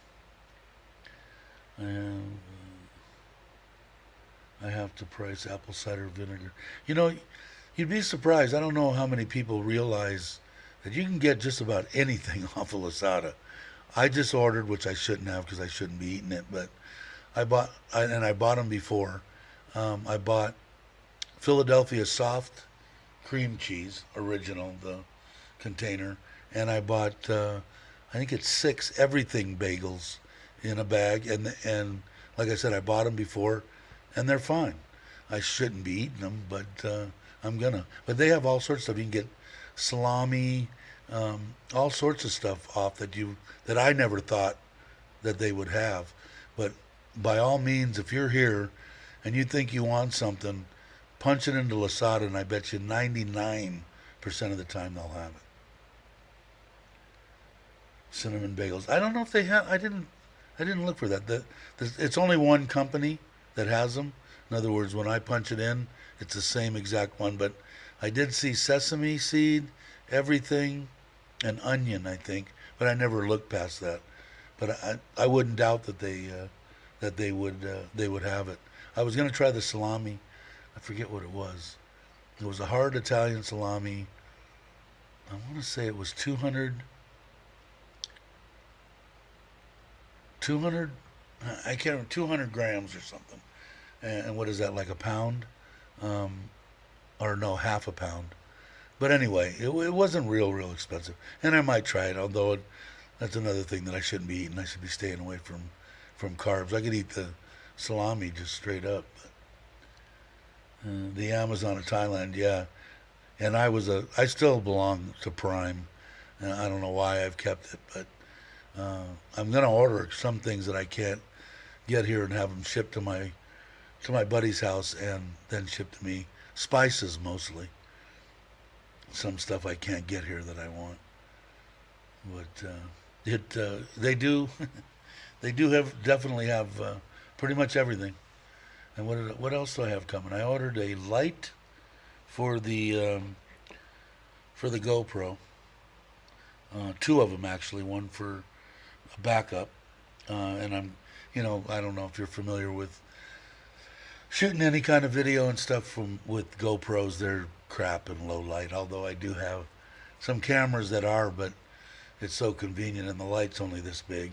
And I have to price apple cider vinegar. You know, you'd be surprised. I don't know how many people realize that you can get just about anything off of Lasada. I just ordered, which I shouldn't have because I shouldn't be eating it, but I bought them before. I bought Philadelphia soft cream cheese, original, the container, and I bought I think it's 6 everything bagels in a bag, and like I said, I bought them before, and they're fine. I shouldn't be eating them, but I'm gonna. But they have all sorts of stuff. You can get salami, all sorts of stuff off that I never thought that they would have. But by all means, if you're here and you think you want something, punch it into Lasada, and I bet you 99% of the time they'll have it. Cinnamon bagels. I don't know if they have. I didn't look for that. It's only one company that has them. In other words, when I punch it in, it's the same exact one. But I did see sesame seed, everything, and onion, I think. But I never looked past that. But I wouldn't doubt that they would have it. I was gonna try the salami. I forget what it was. It was a hard Italian salami. I want to say it was 200. I can't remember, 200 grams or something. And what is that, like a pound? Or no, half a pound. But anyway, it wasn't real expensive. And I might try it, although that's another thing that I shouldn't be eating. I should be staying away from carbs. I could eat the salami just straight up. But, the Amazon of Thailand, yeah. And I still belong to Prime. And I don't know why I've kept it, but I'm gonna order some things that I can't get here and have them shipped to my buddy's house and then shipped to me. Spices mostly. Some stuff I can't get here that I want. But they do they definitely have pretty much everything. And what else do I have coming? I ordered a light for the GoPro. 2 of them actually. One for a backup, and I don't know if you're familiar with shooting any kind of video and stuff with GoPros. They're crap and low light. Although I do have some cameras that are, but it's so convenient, and the light's only this big,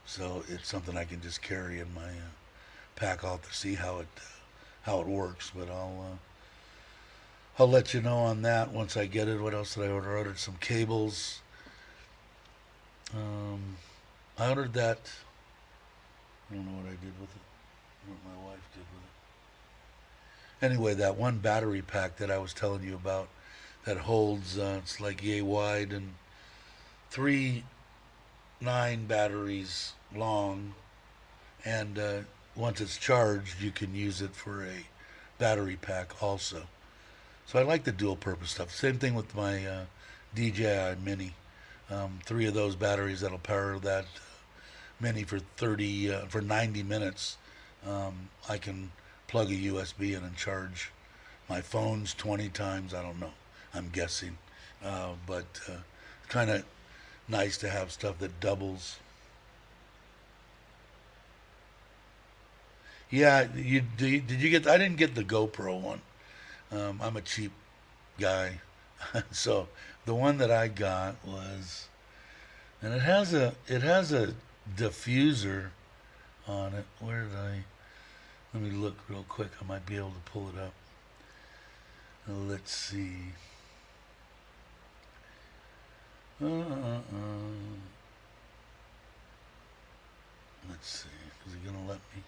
so it's something I can just carry in my pack. I'll have to see how it works, but I'll let you know on that once I get it. What else did I order? I ordered some cables. I ordered that. I don't know what I did with it. What my wife did with it. Anyway, that one battery pack that I was telling you about that holds, it's like yay wide and 3 9 batteries long, and once it's charged, you can use it for a battery pack also. So I like the dual purpose stuff. Same thing with my DJI Mini. 3 of those batteries that'll power that Mini for 90 minutes. I can plug a USB in and charge my phones 20 times. I don't know. I'm guessing. But kind of nice to have stuff that doubles. Yeah, did you get? I didn't get the GoPro one. I'm a cheap guy, so the one that I got was, and it has a diffuser on it. Where did I? Let me look real quick. I might be able to pull it up. Let's see. Let's see. Is he gonna let me?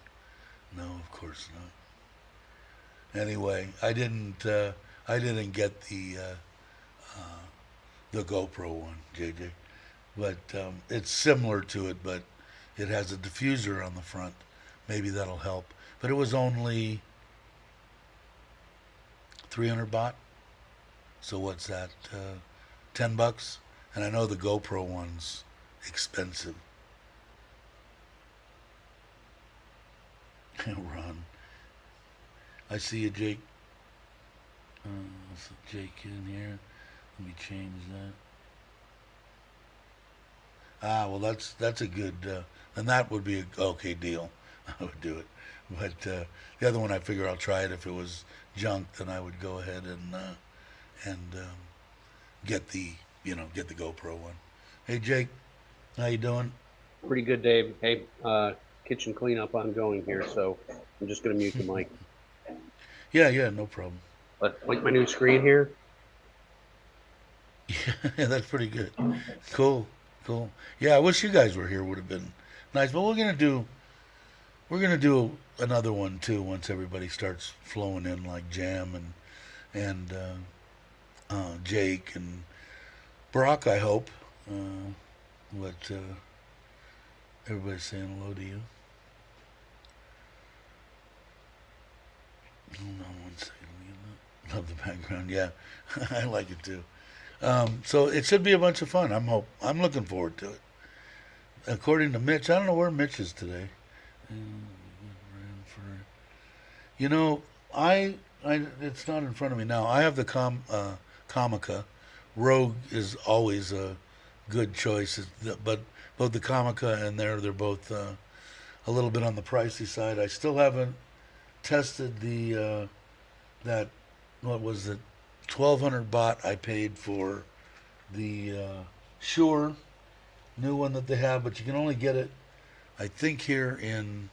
No, of course not. Anyway, I didn't get the GoPro one, JJ, but it's similar to it, but it has a diffuser on the front. Maybe that'll help. But it was only 300 baht. So what's that? $10, and I know the GoPro one's expensive. Ron. I see you, Jake. Let's put Jake in here. Let me change that. Well, that's a good, and that would be a okay deal. I would do it. But the other one, I figure I'll try it. If it was junk, then I would go ahead and get the get the GoPro one. Hey, Jake, how you doing? Pretty good, Dave. Hey, kitchen cleanup ongoing here, so I'm just going to mute the mic. Yeah, no problem. But like my new screen here. Yeah, that's pretty good. Cool. Yeah, I wish you guys were here. Would have been nice. But we're gonna do another one too once everybody starts flowing in, like Jam and Jake and Brock. I hope. But everybody's saying hello to you. Hold on one second. Love the background. Yeah, I like it too. So it should be a bunch of fun. I'm looking forward to it. According to Mitch, I don't know where Mitch is today. You know, I it's not in front of me now. I have the Comica. Rogue is always a good choice, but both the Comica and they're both a little bit on the pricey side. I still haven't tested the that what was it, 1,200 baht I paid for the Shure new one that they have, but you can only get it, I think, here in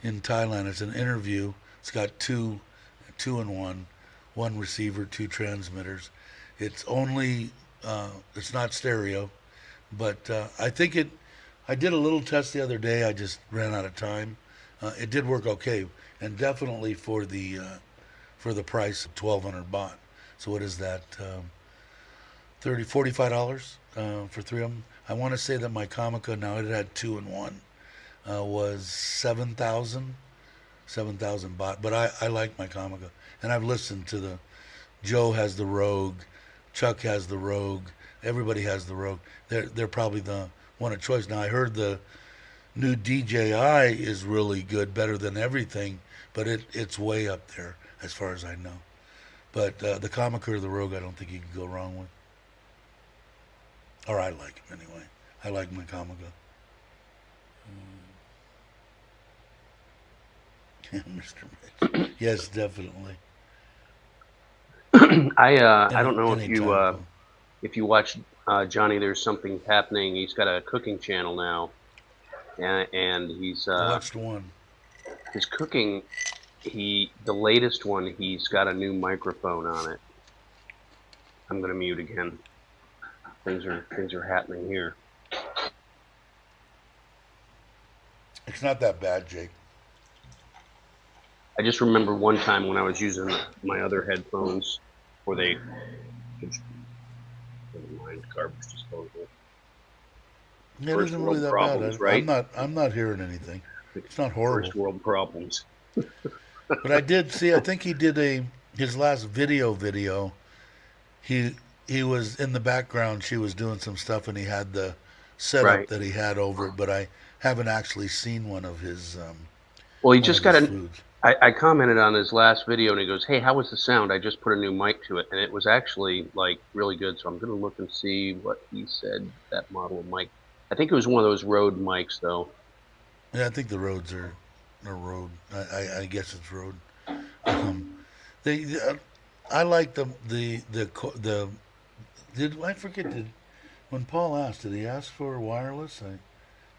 Thailand. It's an interview. It's got two in one receiver, two transmitters. It's only it's not stereo, but I think it. I did a little test the other day. I just ran out of time. It did work okay, and definitely for the price of 1,200 baht. So what is that? $45 for three of them. I want to say that my Comica, now it had two in one, was 7,000 baht. But I like my Comica, and I've listened to the. Joe has the Rogue, Chuck has the Rogue, everybody has the Rogue. They're probably the one of choice. Now I heard the new DJI is really good, better than everything, but it's way up there as far as I know. But the Comica or the Rogue, I don't think you can go wrong with. Or I like them anyway. I like my Comica. Mr. Mitch. Yes, definitely. I don't know Anytime. if you watch Johnny. There's something happening. He's got a cooking channel now, and he's I watched one. his cooking. The latest one. He's got a new microphone on it. I'm gonna mute again. Things are happening here. It's not that bad, Jake. I just remember one time when I was using my other headphones, where they never mind, garbage disposal. It First isn't world really that problems, bad. right? I'm not hearing anything. It's not horrible. First world problems. But I did see. I think he did his last video. He was in the background. She was doing some stuff, and he had the setup Right. that he had over it. But I haven't actually seen one of his. Well, he one just of got his an. foods. I commented on his last video, and he goes, "Hey, how was the sound? I just put a new mic to it, and it was actually like really good." So I'm gonna look and see what he said that model of mic. I think it was one of those Rode mics, though. Yeah, I think the roads are Rode. I guess it's Rode. They I like the. Did I forget? When Paul asked, did he ask for wireless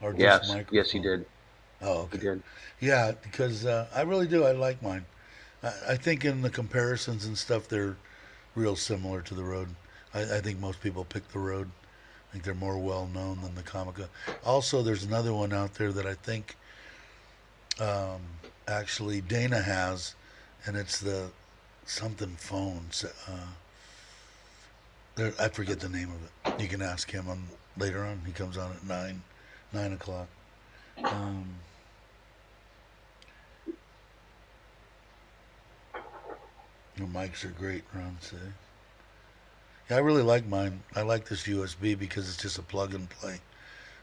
or just Yes, microphone? yes, he did. Oh, He okay. did. Yeah, because I really do. I like mine. I think in the comparisons and stuff, they're real similar to the Rode. I think most people pick the Rode. I think they're more well known than the Comica. Also, there's another one out there that I think actually Dana has, and it's the something phones. I forget the name of it. You can ask him on later on. He comes on at 9 o'clock. Your mics are great, Ron said. Yeah, I really like mine. I like this USB because it's just a plug and play.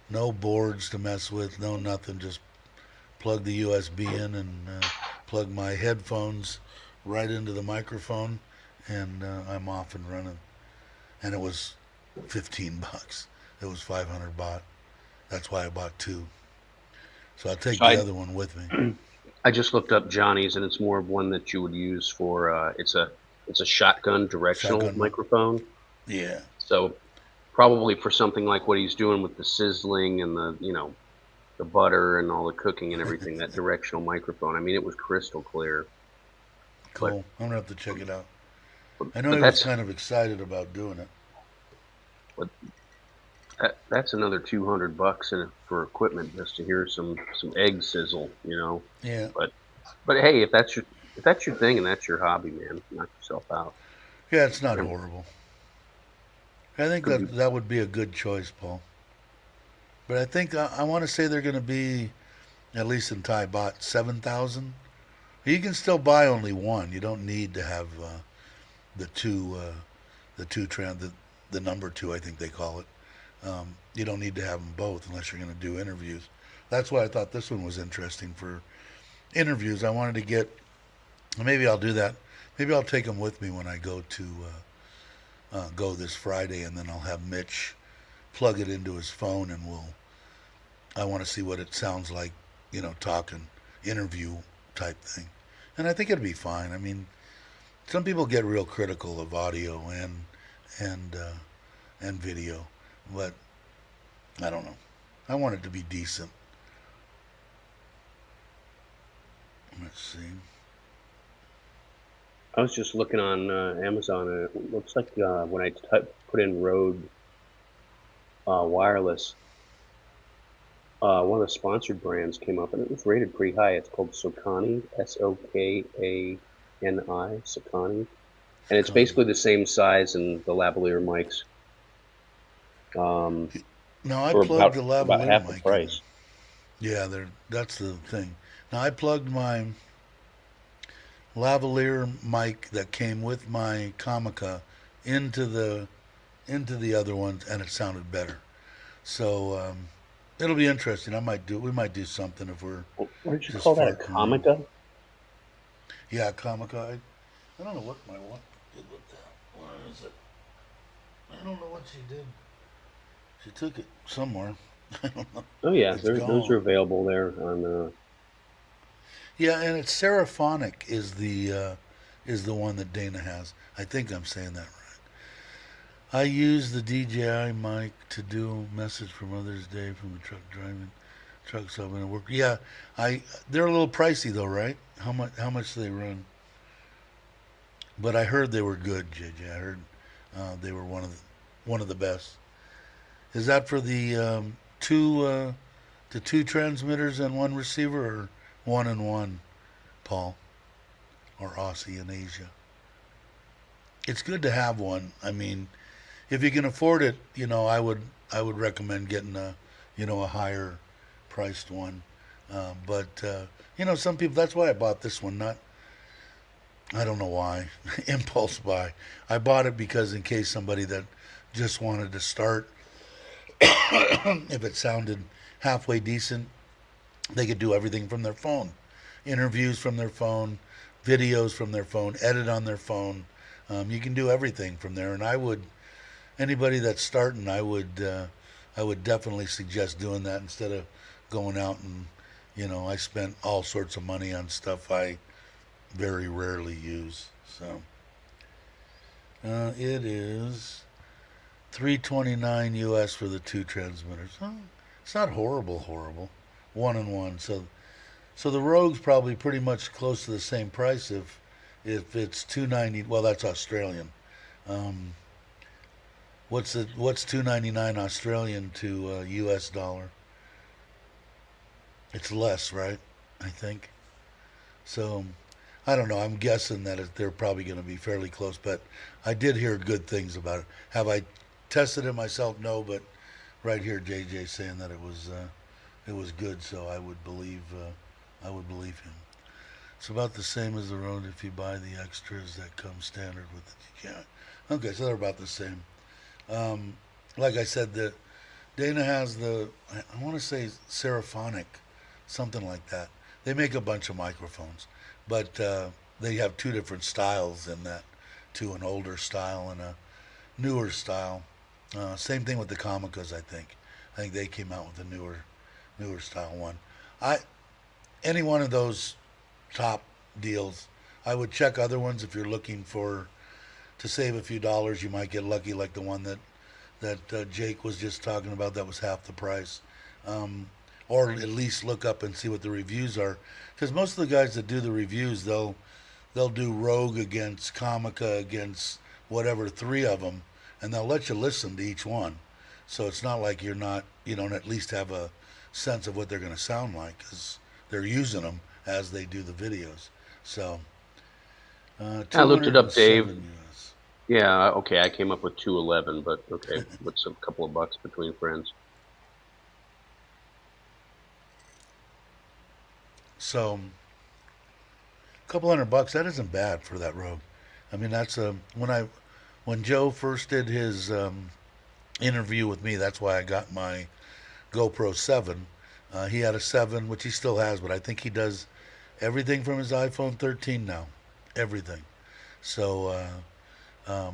No boards to mess with, no nothing, just plug the USB in, and plug my headphones right into the microphone, and I'm off and running. And it was $15. It was 500 baht. That's why I bought two. So I'll take So the other one with me. I just looked up Johnny's, and it's more of one that you would use for it's a shotgun directional Shotgun mic. microphone. Yeah. So probably for something like what he's doing with the sizzling and the butter and all the cooking and everything, that directional microphone. I mean, it was crystal clear. Cool. I'm gonna have to check it out. I know But he was that's kind of excited about doing it. but that's another $200 for equipment just to hear some eggs sizzle, Yeah. But hey, if that's your thing and that's your hobby, man, knock yourself out. Yeah, it's not Yeah, horrible. I think could be. that would be a good choice, Paul. But I think I want to say they're going to be, at least in Thai baht, 7,000. You can still buy only one. You don't need to have the two, the number two, I think they call it. You don't need to have them both unless you're going to do interviews. That's why I thought this one was interesting for interviews. I wanted to get, maybe I'll do that. Maybe I'll take them with me when I go to go this Friday, and then I'll have Mitch plug it into his phone, and I want to see what it sounds like, talking interview type thing. And I think it'll be fine. I mean, some people get real critical of audio and video, but I don't know. I want it to be decent. Let's see. I was just looking on Amazon, and it looks like when I put in Rode wireless, one of the sponsored brands came up, and it was rated pretty high. It's called Sokani, Sokani, Sokani, and it's basically the same size in the lavalier mics. Now I For plugged the about lavalier half the mic in. price. Yeah, that's the thing. Now I plugged my lavalier mic that came with my Comica into the other ones, and it sounded better. So it'll be interesting. We might do something if we're What did you just call that? A farting around. Comica? Yeah, Comica. I don't know what my wife did with that. Where is it? I don't know what she did. She took it somewhere. I don't know. Oh yeah, It's those gone. are available there on. Yeah, and it's Seraphonic is the one that Dana has. I think I'm saying that right. I use the DJI mic to do a message for Mother's Day from the truck stop and work. Yeah, they're a little pricey though, right? How much do they run? But I heard they were good, JJ. I heard they were one of the best. Is that for the two transmitters and one receiver, or one and one, Paul, or Aussie in Asia? It's good to have one. I mean, if you can afford it, I would recommend getting a higher priced one. But some people. That's why I bought this one. I don't know why. Impulse buy. I bought it because in case somebody that just wanted to start, if it sounded halfway decent, they could do everything from their phone. Interviews from their phone, videos from their phone, edit on their phone. You can do everything from there. And anybody that's starting, I would definitely suggest doing that instead of going out and, I spent all sorts of money on stuff I very rarely use. So it is $329 US for the two transmitters. It's not horrible. One and one. So the Rogue's probably pretty much close to the same price if it's $290. Well, that's Australian. What's $299 Australian to US dollar? It's less, right? I think. So I don't know. I'm guessing that they're probably going to be fairly close, but I did hear good things about it. Have I tested it myself? No, but right here, JJ saying that it was good, so I would believe him. It's about the same as the Rode if you buy the extras that come standard with it. Yeah. Okay, so they're about the same. Like I said, Dana has I want to say Seraphonic something like that. They make a bunch of microphones, but they have two different styles in that, too, an older style and a newer style. Same thing with the Comicas, I think. I think they came out with a newer style one. I Any one of those top deals. I would check other ones if you're looking for to save a few dollars. You might get lucky, like the one that Jake was just talking about. That was half the price, or at least look up and see what the reviews are. Because most of the guys that do the reviews, they'll do Rogue against Comica against whatever, three of them, and they'll let you listen to each one. So it's not like you don't at least have a sense of what they're going to sound like, because they're using them as they do the videos. So I looked it up, Dave. 207 US. Yeah, okay, I came up with 211, but okay, what's a couple of bucks between friends? So a couple $100, that isn't bad for that Rogue. I mean, that's when Joe first did his interview with me. That's why I got my GoPro 7. He had a 7, which he still has, but I think he does everything from his iPhone 13 now, everything. So,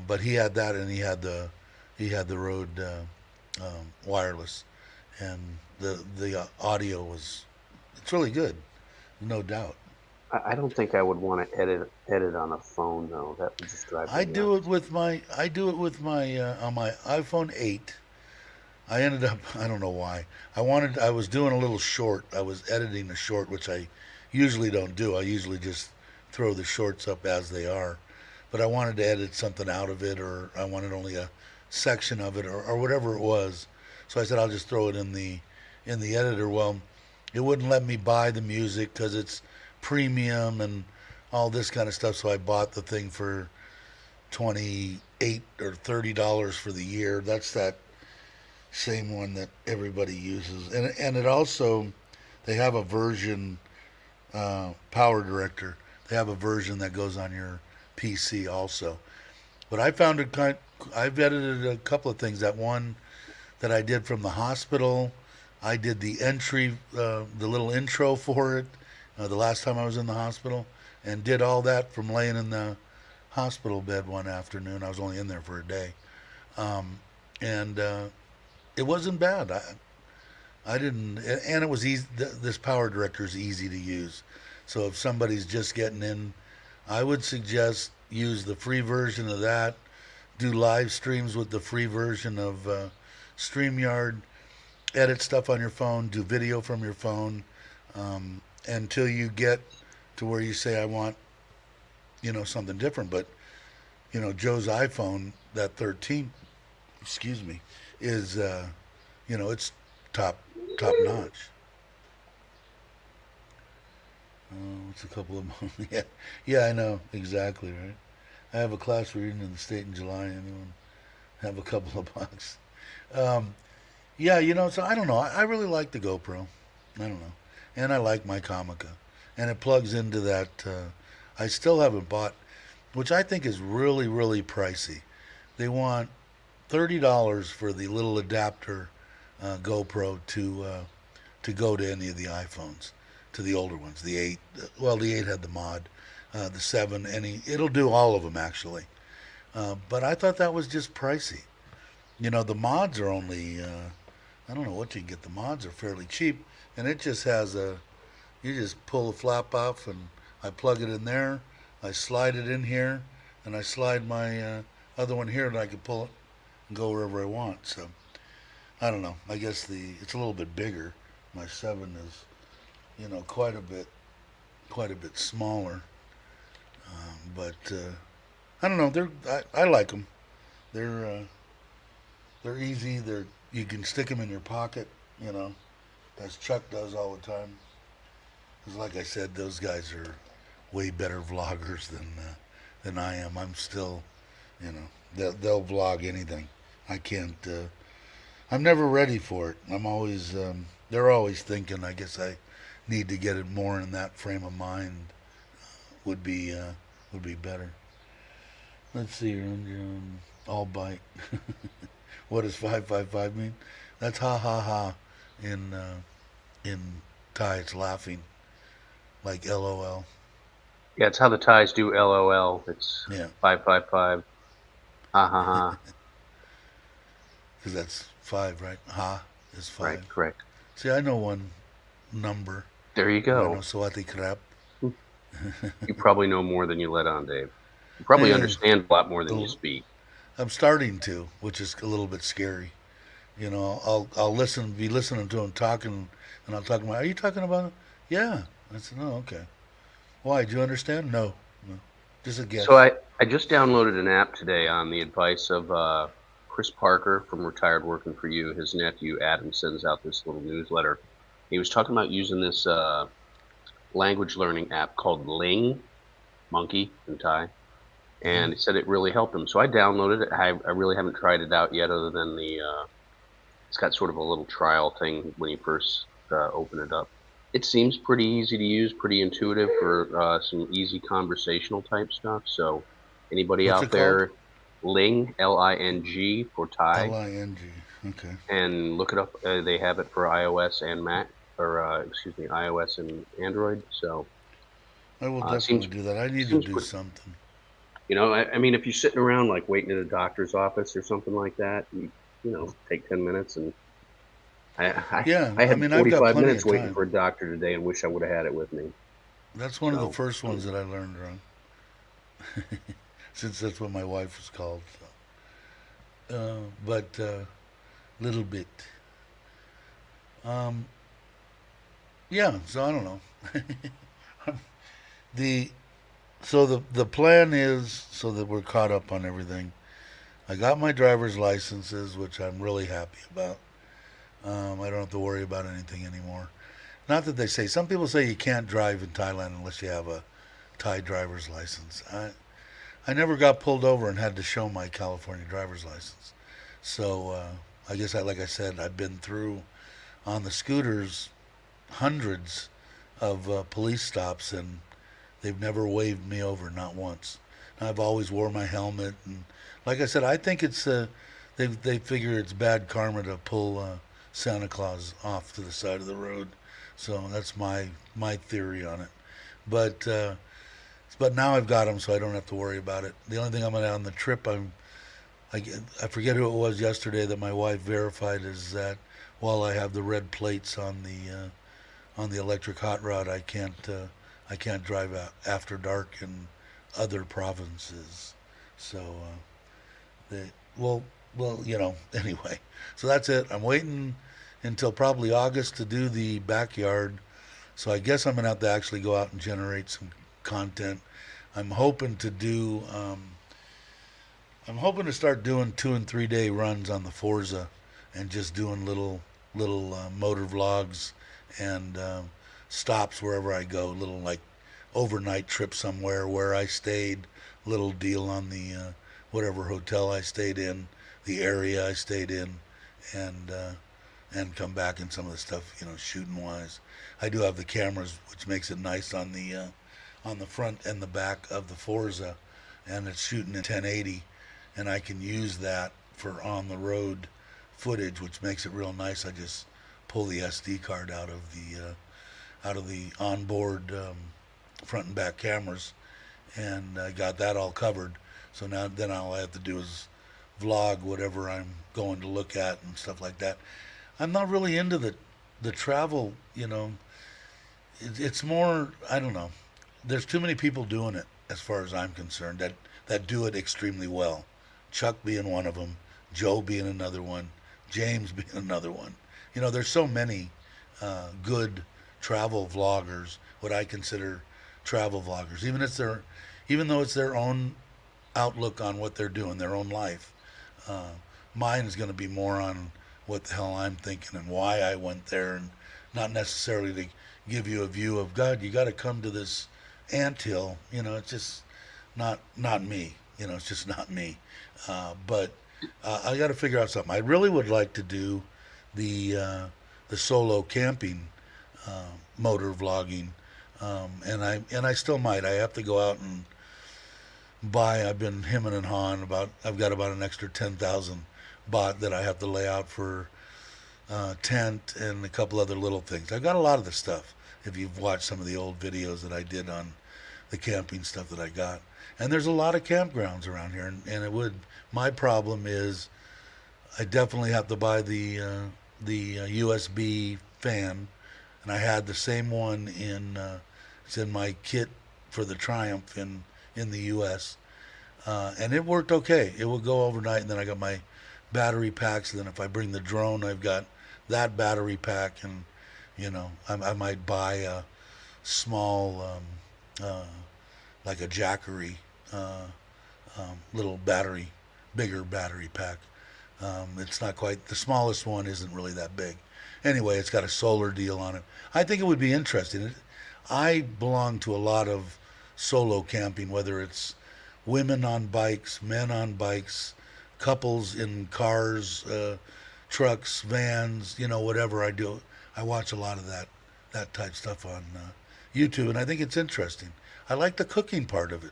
but he had that, and he had the Rode wireless, and the audio it's really good, no doubt. I don't think I would want to edit on a phone though. That would just drive me I do nuts. it with my on my iPhone 8. I ended up, I don't know why. I was doing a little short. I was editing a short, which I usually don't do. I usually just throw the shorts up as they are. But I wanted to edit something out of it, or I wanted only a section of it, or whatever it was. So I said I'll just throw it in the editor. Well, it wouldn't let me buy the music because it's premium and all this kind of stuff. So I bought the thing for $28 or $30 for the year. That's that same one that everybody uses, and it also, they have a version, Power Director. They have a version that goes on your PC also. But I found I've edited a couple of things. That one that I did from the hospital, I did the the little intro for it, the last time I was in the hospital, and did all that from laying in the hospital bed one afternoon. I was only in there for a day, and it wasn't bad. I didn't, and it was easy. This Power Director is easy to use. So if somebody's just getting in, I would suggest use the free version of that. Do live streams with the free version of StreamYard. Edit stuff on your phone. Do video from your phone until you get to where you say, I want, something different. But Joe's iPhone, that 13, excuse me, is it's top notch. It's a couple of months. Yeah, I know exactly, right. I have a class reading in the state in July. Anyone have a couple of bucks? Yeah, so I don't know. I really like the GoPro. I don't know, and I like my Comica, and it plugs into that. I still haven't bought, which I think is really, really pricey. They want $30 for the little adapter GoPro to go to any of the iPhones, to the older ones. The 8, well, the 8 had the mod, the 7, it'll do all of them actually. But I thought that was just pricey. The mods are only, I don't know what you can get. The mods are fairly cheap, and it just has you just pull the flap off, and I plug it in there, I slide it in here, and I slide my other one here, and I can pull it and go wherever I want. So I don't know. I guess it's a little bit bigger. My 7 is, quite a bit smaller. But I don't know. I like them. They're easy. You can stick them in your pocket. As Chuck does all the time. Because like I said, those guys are way better vloggers than I am. I'm still, they'll vlog anything. I can't. I'm never ready for it. I'm always. They're always thinking. I guess I need to get it more in that frame of mind. Would be better. Let's see here. All bite. What does 555 mean? That's ha ha ha in Thai, it's laughing, like LOL. Yeah, it's how the Thais do LOL. It's Yeah, 555. Ha ha ha. because that's five, right? Ha is Right, five. correct. See, I know one number. There you Bueno, go. Swati crap. You probably know more than you let on, Dave. You probably Eh, understand a lot more than you the- speak. I'm starting to, which is a little bit scary. You know, I'll be listening to him talking, and I'll talk about. Are you talking about it? Yeah. I said, oh, okay. Why? Do you understand? No, no. Just a So guess. I just downloaded an app today on the advice of Chris Parker from Retired Working for You. His nephew Adam sends out this little newsletter. He was talking about using this language learning app called Ling, monkey in Thai, Hmm. and he said it really helped him. So I downloaded it. I really haven't tried it out yet, other than it's got sort of a little trial thing when you first open it up. It seems pretty easy to use, pretty intuitive for some easy conversational type stuff. So anybody What's it out called? there, Ling, Ling for Thai, Ling. Okay. and look it up. They have it for iOS and Mac, or excuse me, iOS and Android. So I will seems definitely do that. I need to seems do pretty. something. I mean, if you're sitting around like waiting at a doctor's office or something like that, take 10 minutes and I Yeah, I I had mean, I've got 45 plenty minutes of waiting time. for a doctor today and wish I would have had it with me. That's one of the So, first ones that I learned wrong, since that's what my wife was called. But little bit. Um, yeah. So I don't know. the the plan is so that we're caught up on everything. I got my driver's licenses, which I'm really happy about. I don't have to worry about anything anymore. Not that they say some people say you can't drive in Thailand unless you have a Thai driver's license. I never got pulled over and had to show my California driver's license. So I guess like I said, I've been through on the scooters hundreds of police stops, and they've never waved me over, not once. And I've always wore my helmet, and like I said, I think it's they figure it's bad karma to pull Santa Claus off to the side of the road. So that's my theory on it. But but now I've got them, so I don't have to worry about it. The only thing I'm gonna on the trip, I forget who it was yesterday that my wife verified is that while I have the red plates on the electric hot rod, I can't drive after dark in other provinces. So they well anyway. So that's it. I'm waiting until probably August to do the backyard. So I guess I'm gonna have to actually go out and generate some content. I'm hoping to do. I'm hoping to start doing 2 and 3 day runs on the Forza, and just doing little motor vlogs and stops wherever I go. Little like overnight trip somewhere where I stayed. Little deal on the whatever hotel I stayed in, the area I stayed in, and come back and some of the stuff shooting wise. I do have the cameras, which makes it nice on the front and the back of the Forza, and it's shooting in 1080, and I can use that for on the road footage, which makes it real nice. I just pull the SD card out of the onboard front and back cameras, and I got that all covered. So now then all I have to do is vlog whatever I'm going to look at and stuff like that. I'm not really into the travel. It's more, I don't know. There's too many people doing it, as far as I'm concerned, that do it extremely well. Chuck being one of them, Joe being another one, James being another one. There's so many good travel vloggers, what I consider travel vloggers. Even though it's their own outlook on what they're doing, their own life. Uh, Mine is going to be more on what the hell I'm thinking and why I went there, and not necessarily to give you a view of God. You got to come to this anthill. It's just not me. It's just not me. But I got to figure out something. I really would like to do the solo camping motor vlogging, and I still might. I have to go out and buy. I've been hemming and hawing about. I've got about an extra 10,000 baht that I have to lay out for tent and a couple other little things. I've got a lot of the stuff. If you've watched some of the old videos that I did on the camping stuff that I got, and there's a lot of campgrounds around here, and it would. My problem is I definitely have to buy the USB fan, and I had the same one in it's in my kit for the Triumph in the U.S. And it worked okay. It would go overnight, and then I got my battery packs. And then if I bring the drone, I've got that battery pack, and I might buy a small like a Jackery little battery, bigger battery pack. It's not quite, the smallest one isn't really that big. Anyway, it's got a solar deal on it. I think it would be interesting. I belong to a lot of solo camping, whether it's women on bikes, men on bikes, couples in cars, trucks, vans, whatever I do. I watch a lot of that type stuff on YouTube, and I think it's interesting. I like the cooking part of it,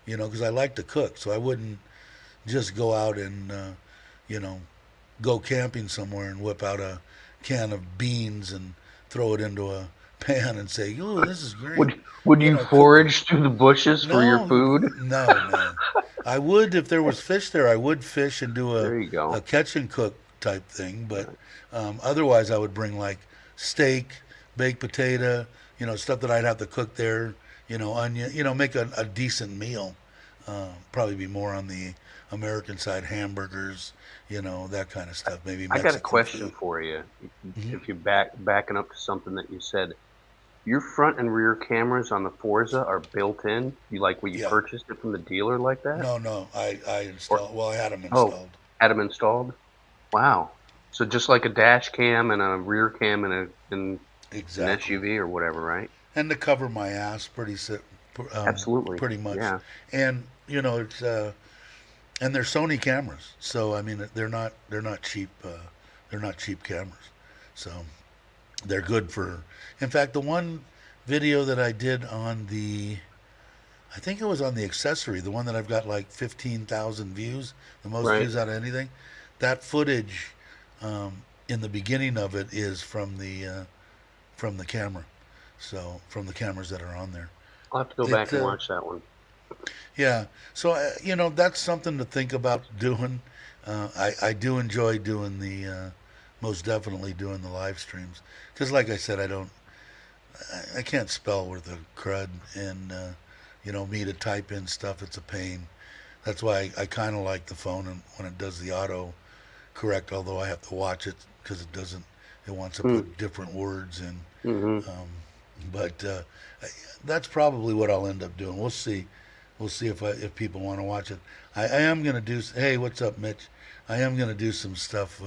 because I like to cook, so I wouldn't just go out and, go camping somewhere and whip out a can of beans and throw it into a pan and say, "Oh, this is great." Would you forage through the bushes for your food? No. I would if there was fish there. I would fish and do There you go. a catch and cook type thing. But otherwise, I would bring like steak, baked potato, stuff that I'd have to cook there. Onion, make a decent meal. Probably be more on the American side, hamburgers, that kind of stuff. Maybe Mexican I got a question food. for you. If you're backing up to something that you said, your front and rear cameras on the Forza are built in. You Yeah. purchased it from the dealer like that? No. I installed. Well, I had them Oh, installed. had them installed? Wow. So just like a dash cam and a rear cam and an Exactly. SUV or whatever, right? And to cover my ass, Absolutely. pretty much. Yeah. And it's and they're Sony cameras, so I mean they're not cheap. They're not cheap cameras, so they're good for. In fact, the one video that I did on I think it was on the accessory, the one that I've got like 15,000 views, the most Right. views out of anything. That footage in the beginning of it is from the camera, so from the cameras that are on there. I'll have to go It back and watch that one. Yeah, so that's something to think about doing. I do enjoy doing most definitely doing the live streams because, like I said, I can't spell worth a crud, and me to type in stuff, it's a pain. That's why I kind of like the phone and when it does the auto correct, although I have to watch it because it wants to put different words in. Mm-hmm. But that's probably what I'll end up doing. We'll see. We'll see if people want to watch it. I am gonna do. Hey, what's up, Mitch? I am gonna do some stuff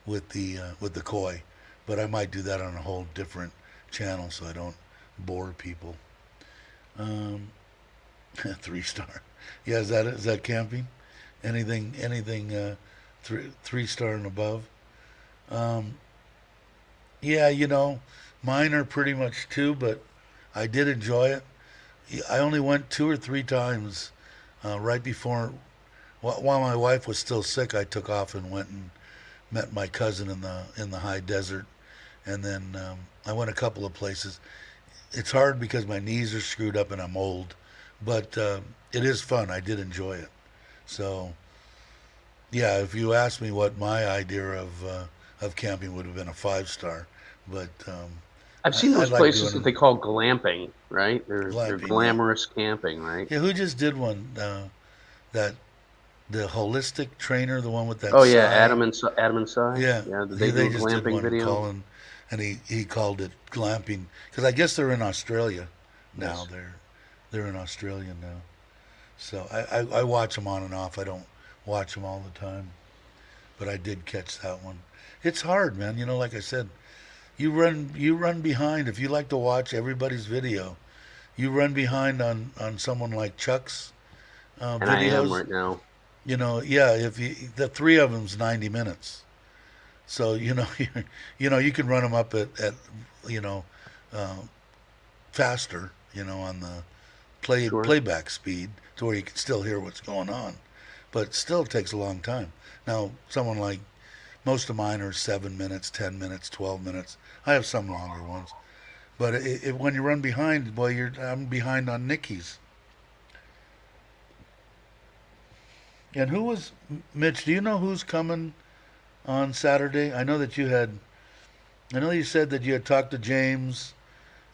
with the koi, but I might do that on a whole different channel so I don't bore people. Um, 3 star. Yeah, is that camping? Anything 3 star and above? Um, yeah, mine are pretty much 2, but I did enjoy it. I only went 2 or 3 times right before, while my wife was still sick. I took off and went and met my cousin in the high desert, and then I went a couple of places. It's hard because my knees are screwed up and I'm old, but it is fun. I did enjoy it. So yeah, if you ask me what my idea of camping would have been, a 5 star, but I've seen I those like places doing that they call glamping, right? They're glamping. Yeah. glamorous camping, right? Yeah, who just did one? That the holistic trainer, the one with that. Oh yeah, sigh? Adam and Cy. Yeah, Yeah, did they do they a just did glamping one video? calling, and he called it glamping because I guess they're in Australia now. Yes. They're in Australia now. So I watch them on and off. I don't watch them all the time, but I did catch that one. It's hard, man. Like I said, you run behind if you like to watch everybody's video. You run behind on someone like Chuck's And I am videos. right now. Yeah, if the 3 of them's 90 minutes. So you can run them up at you know uh, faster, on the Sure. playback speed to where you can still hear what's going on, but still takes a long time. Now, someone like Most of mine are 7 minutes, 10 minutes, 12 minutes. I have some longer ones. But when you run behind, boy, I'm behind on Nikki's. And who was Mitch? Do you know who's coming on Saturday? I know you said that you had talked to James,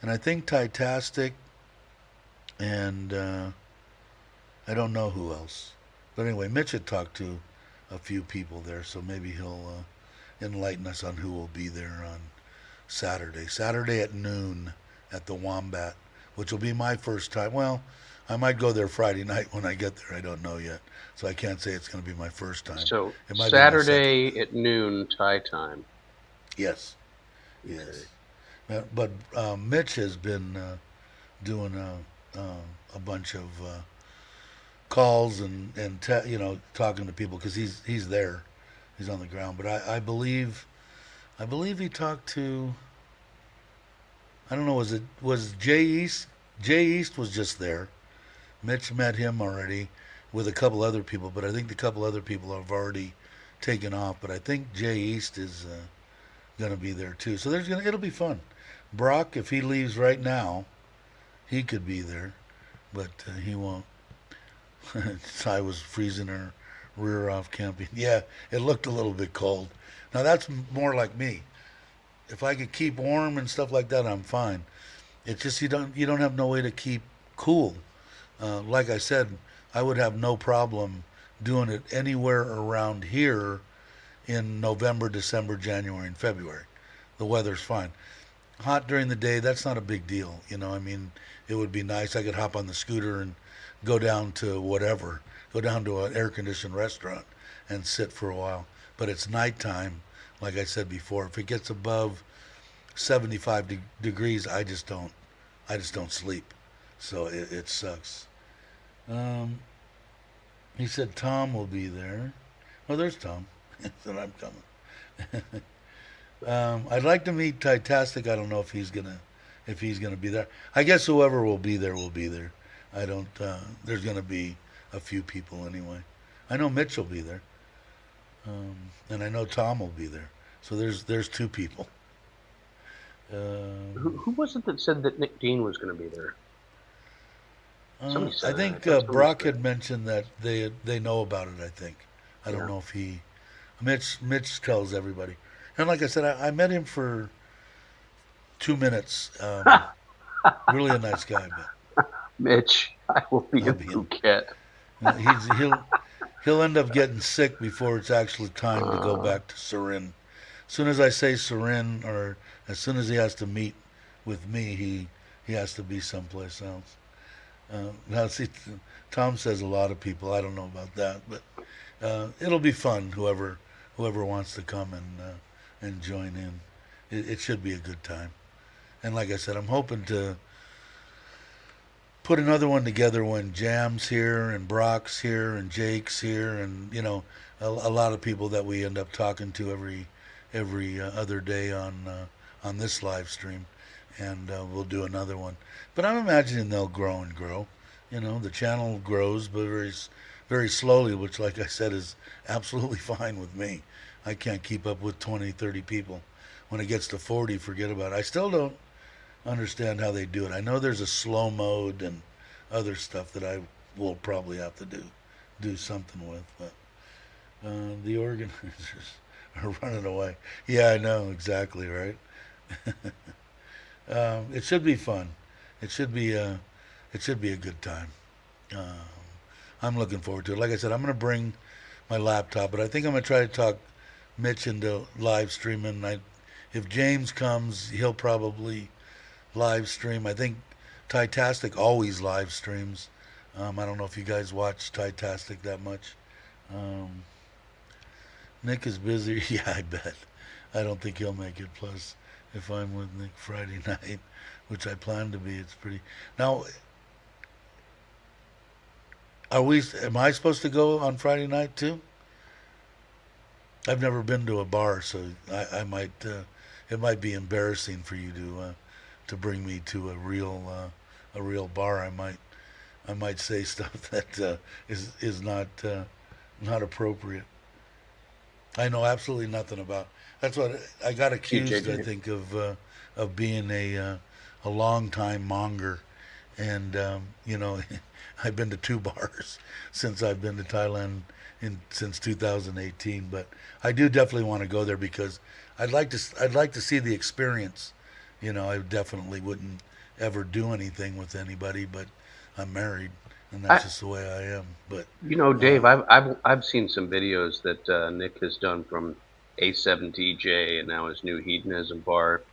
and I think Titastic, and I don't know who else. But anyway, Mitch had talked to a few people there, so maybe he'll enlighten us on who will be there on Saturday. Saturday at noon at the Wombat, which will be my first time. Well, I might go there Friday night when I get there. I don't know yet, so I can't say it's going to be my first time. So It might be my second. Saturday at noon Thai time. Yes, Okay. yes. But Mitch has been doing a bunch of calls and talking to people because he's there, he's on the ground. But I believe he talked to, I don't know, was Jay East? Jay East was just there. Mitch met him already with a couple other people, but I think the couple other people have already taken off. But I think Jay East is going to be there too. So it'll be fun. Brock, if he leaves right now, he could be there, but he won't. I was freezing her rear off camping. Yeah, it looked a little bit cold. Now that's more like me. If I could keep warm and stuff like that, I'm fine. It's just you don't have no way to keep cool. Like I said, I would have no problem doing it anywhere around here in November, December, January, and February. The weather's fine. Hot during the day, that's not a big deal. I mean, it would be nice. I could hop on the scooter and go down to whatever, go down to an air-conditioned restaurant and sit for a while. But it's nighttime, like I said before. If it gets above 75 degrees, I just don't sleep. So it sucks. He said Tom will be there. Oh, there's Tom. He said I'm coming. I'd like to meet Titastic. I don't know if he's gonna be there. I guess whoever will be there will be there. I don't. There's gonna be a few people anyway. I know Mitch will be there, and I know Tom will be there. So there's two people. Who was it that said that Nick Dean was going to be there? Somebody I said think that. Brock had mentioned that they know about it. I think. I don't Yeah. know if Mitch tells everybody. And like I said, I met him for 2 minutes. Really a nice guy, but Mitch, I will be I'll in be in. Phuket. He'll end up getting sick before it's actually time to go back to Surin. As soon as I say Surin, or as soon as he has to meet with me, he has to be someplace else. Now, see, Tom says a lot of people. I don't know about that, but it'll be fun. Whoever wants to come and join in, it should be a good time. And like I said, I'm hoping to put another one together when Jam's here and Brock's here and Jake's here, and a lot of people that we end up talking to every other day on this live stream, and we'll do another one. But I'm imagining they'll grow and grow. The channel grows, but very slowly, which, like I said, is absolutely fine with me. I can't keep up with 20, 30 people. When it gets to 40, forget about it. I still don't understand how they do it. I know there's a slow mode and other stuff that I will probably have to do something with, but the organizers are running away. Yeah, I know, exactly, right? It should be fun. It should be a good time. I'm looking forward to it. Like I said, I'm going to bring my laptop, but I think I'm going to try to talk Mitch into live streaming. If James comes, he'll probably live stream. I think Titastic always live streams. I don't know if you guys watch Titastic that much. Nick is busy. Yeah, I bet. I don't think he'll make it. Plus, if I'm with Nick Friday night, which I plan to be, it's pretty. Now, am I supposed to go on Friday night too? I've never been to a bar, so I might. It might be embarrassing for you to bring me to a real bar. I might say stuff that is not appropriate. I know absolutely nothing about. That's what I got accused, I TJJ. think, of being a long time monger, and I've been to two bars since I've been to Thailand since 2018. But I do definitely want to go there because I'd like to see the experience. I definitely wouldn't ever do anything with anybody, but I'm married, and that's I, just the way I am. But Dave, uh, I've seen some videos that Nick has done from A7 DJ and now his new hedonism bar,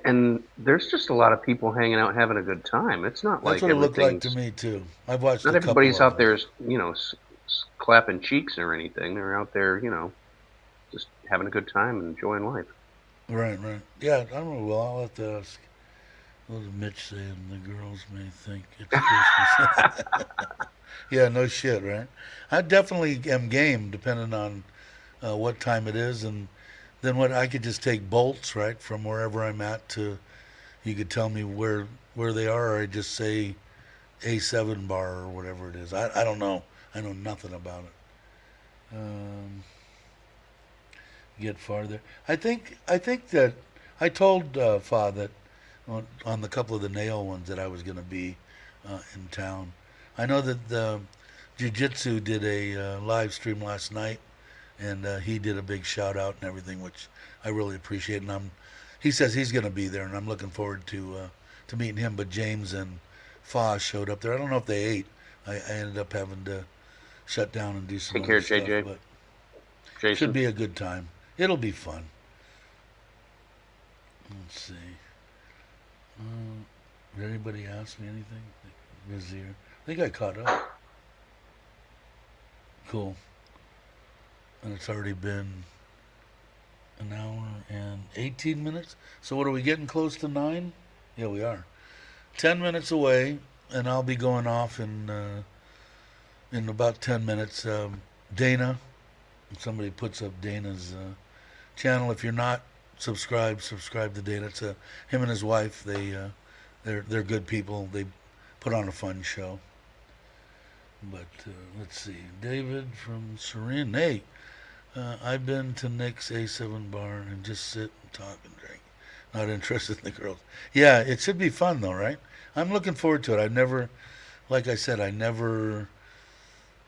and there's just a lot of people hanging out having a good time. It's not that's like what it looked like to everything's me too. I've watched not a couple everybody's of out them. there, clapping cheeks or anything. They're out there, just having a good time and enjoying life. Right, right. Yeah, I don't know. Well, I'll have to ask. What did Mitch saying? The girls may think it's Christmas. Yeah, no shit, right? I definitely am game, depending on what time it is, and then what I could just take bolts right from wherever I'm at to. You could tell me where they are, or I just say A7 bar or whatever it is. I don't know. I know nothing about it. Get farther. I think that I told Fa that on the couple of the nail ones that I was going to be in town. I know that the Jiu-Jitsu did a live stream last night, and he did a big shout out and everything, which I really appreciate. And he says he's going to be there, and I'm looking forward to meeting him. But James and Fa showed up there. I don't know if they ate. I ended up having to shut down and do some Take care, other stuff, JJ. but should Jason. be a good time. It'll be fun. Let's see. Did anybody ask me anything? Vizier. I think I caught up. Cool. And it's already been an hour and 18 minutes. So what are we getting close to 9? Yeah, we are. 10 minutes away, and I'll be going off in about 10 minutes. Dana, somebody puts up Dana's channel. If you're not subscribed to Dana. It's him and his wife. They're good people. They put on a fun show. But let's see, David from Serene. Hey, I've been to Nick's A7 bar and just sit and talk and drink. Not interested in the girls. Yeah, it should be fun though, right? I'm looking forward to it. Like I said,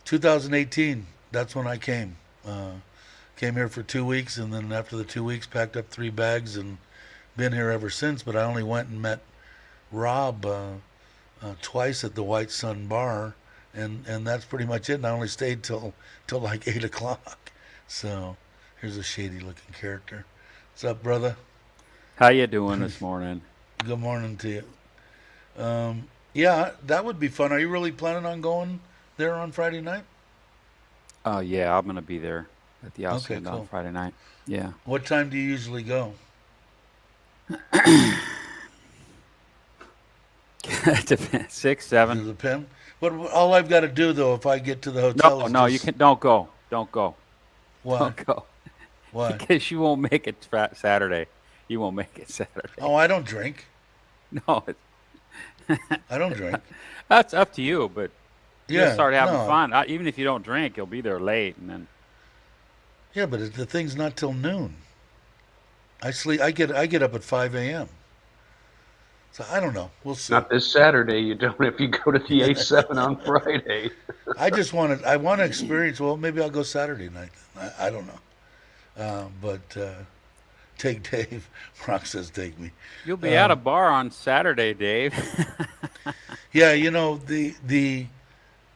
2018. That's when I came. Came here for 2 weeks, and then after the 2 weeks, packed up 3 bags and been here ever since. But I only went and met Rob twice at the White Sun Bar, and that's pretty much it. And I only stayed till like 8 o'clock. So here's a shady looking character. What's up, brother? How you doing this morning? Good morning to you. Yeah, that would be fun. Are you really planning on going there on Friday night? Oh yeah, I'm gonna be there at the Okay, Hacienda on cool. Friday night. Yeah. What time do you usually go? It depends. 6, Does 7. it depend? But all I've got to do though, if I get to the hotel, No, is no, you just can. Don't go. Don't go. why? Don't go. Why? Because you won't make it Saturday. You won't make it Saturday. Oh, I don't drink. No, I don't drink. that's up to you. But you'll Yeah, start having no. fun. Even if you don't drink, you'll be there late, and then Yeah, but the thing's not till noon. I sleep. I get up at 5 a.m. So I don't know. We'll see. Not this Saturday. You don't if you go to the A7 on Friday. I want to experience. Well, maybe I'll go Saturday night. Then. I don't know. But take Dave. Brock says take me. you'll be at a bar on Saturday, Dave. Yeah,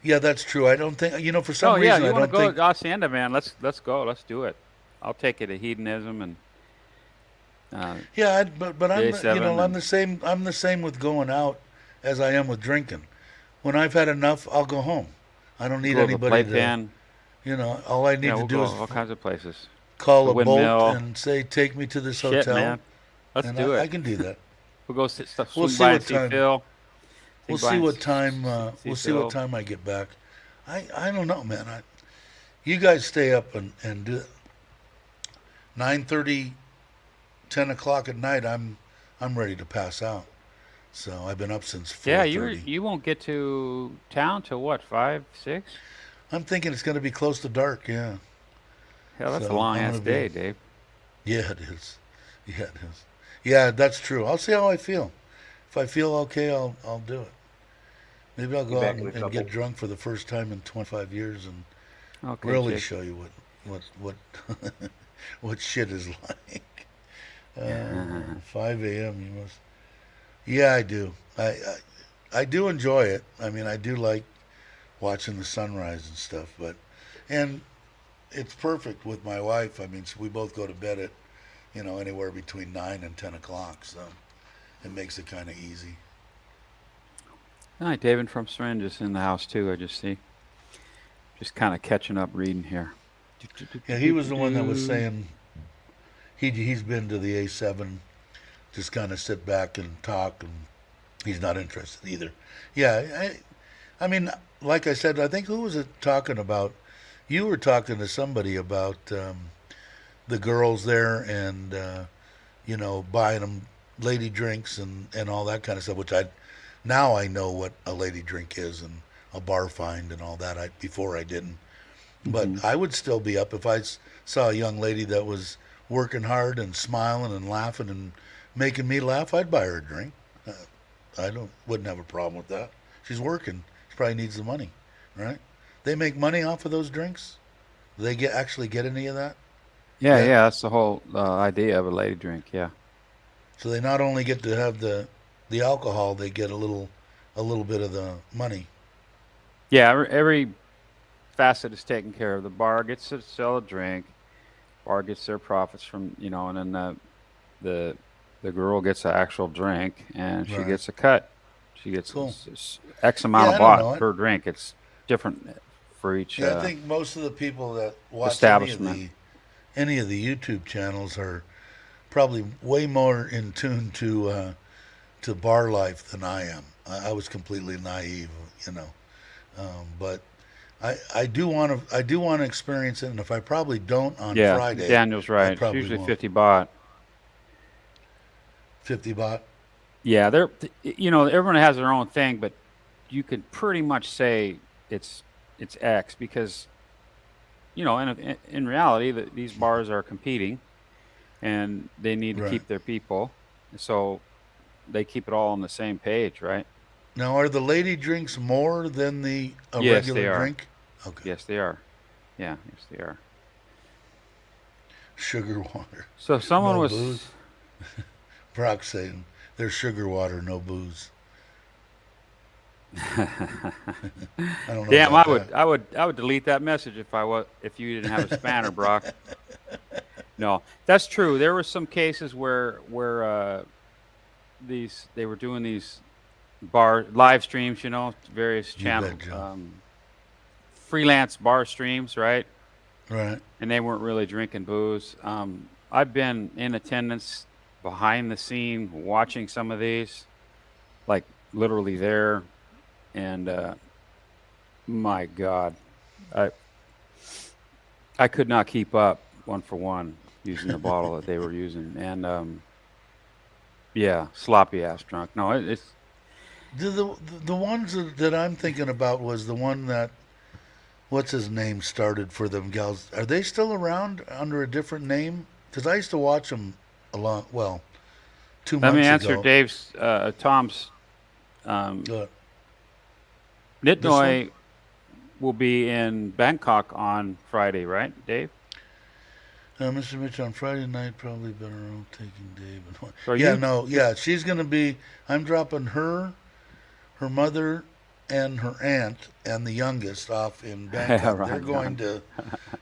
yeah, that's true. I don't think for some Oh yeah, reason you I want to don't go think. to Hacienda, man? Let's go. Let's do it. I'll take you to hedonism and Yeah, but I'm J7 I'm the same. I'm the same with going out as I am with drinking. When I've had enough, I'll go home. I don't need go to the anybody to. playpen. All I need Yeah, to we'll do go is all kinds of places. call The a bolt windmill. and say, "Take me to this Shit, hotel," man. Let's and do I it. can do that. We'll go We'll swing see by what and see time. Phil. We'll Swing by see and what time. see We'll see what Phil. time I get back. I don't know, man. You guys stay up and do 9:30, 10 o'clock at night. I'm ready to pass out. So I've been up since Yeah, 4:30. you won't get to town till what, 5, 6? I'm thinking it's going to be close to dark. Yeah. Yeah, that's a So long I'm ass gonna be. day, Dave. Yeah, it is. Yeah, it is. Yeah, that's true. I'll see how I feel. If I feel okay, I'll do it. Maybe I'll Be go out back in a and get couple. drunk for the first time in 25 years and Okay, really Jake. show you what what shit is like. 5 a.m. You must. Yeah, I do. I do enjoy it. I mean, I do like watching the sunrise and stuff. And it's perfect with my wife. I mean, so we both go to bed at anywhere between 9 and 10 o'clock. So it makes it kind of easy. Hi, David from Syringes in the house too. I just see. Just kind of catching up reading here. Yeah, he was the one that was saying he's been to the A7, just kind of sit back and talk, and he's not interested either. Yeah, I mean, like I said, I think who was it talking about? You were talking to somebody about the girls there and buying them lady drinks and all that kind of stuff. Which now I know what a lady drink is and a bar find and all that. Before I didn't, but Hmm. I would still be up if I saw a young lady that was working hard and smiling and laughing and making me laugh. I'd buy her a drink. I wouldn't have a problem with that. She's working. She probably needs the money, right? They make money off of those drinks. Do they actually get any of that Yeah, yet? yeah, that's the whole idea of a lady drink. Yeah. So they not only get to have the alcohol, they get a little bit of the money. Yeah, every facet is taken care of. The bar gets to sell a drink. Bar gets their profits from and then the the girl gets an actual drink and she Right. gets a cut. She gets Cool. X amount Yeah, of I don't bought know it. per drink. It's different for each Yeah, I think most of the people that watch any of establishment. the YouTube channels are probably way more in tune to bar life than I am. I was completely naive, you know. But I do want to experience it, and if I probably don't on Yeah, Friday, Daniel's I right. It's probably usually won't. 50 baht. 50 baht. Yeah, everyone has their own thing, but you could pretty much say it's it's X because in reality these bars are competing and they need to Right. keep their people, so they keep it all on the same page, right? Now, are the lady drinks more than a Yes, they regular are. drink? Okay. Yes, they are. Yeah, yes, they are. Sugar water, So someone no was. booze. Brock saying there's sugar water, no booze. I don't know Damn, about that. I would delete that message if you didn't have a spanner, Brock. No, that's true. There were some cases where they were doing these bar live streams, various You channel bet, Joe. freelance bar streams, right? Right. And they weren't really drinking booze. I've been in attendance behind the scene watching some of these, like literally there, and my God, I I could not keep up one for one using the bottle that they were using, and yeah, sloppy ass drunk. No, it's The ones that I'm thinking about was the one that what's his name started for them gals. Are they still around under a different name? Because I used to watch them a lot. Well, two Let me months answer ago. Tom's. Um, Uh, this one. Nitnoy will be in Bangkok on Friday, right, Dave? Mr. Mitch, on Friday night, probably better off taking Dave. So Yeah, you no, yeah, she's gonna be. I'm dropping her mother, and her aunt and the youngest off in Bangkok. They're right going on. to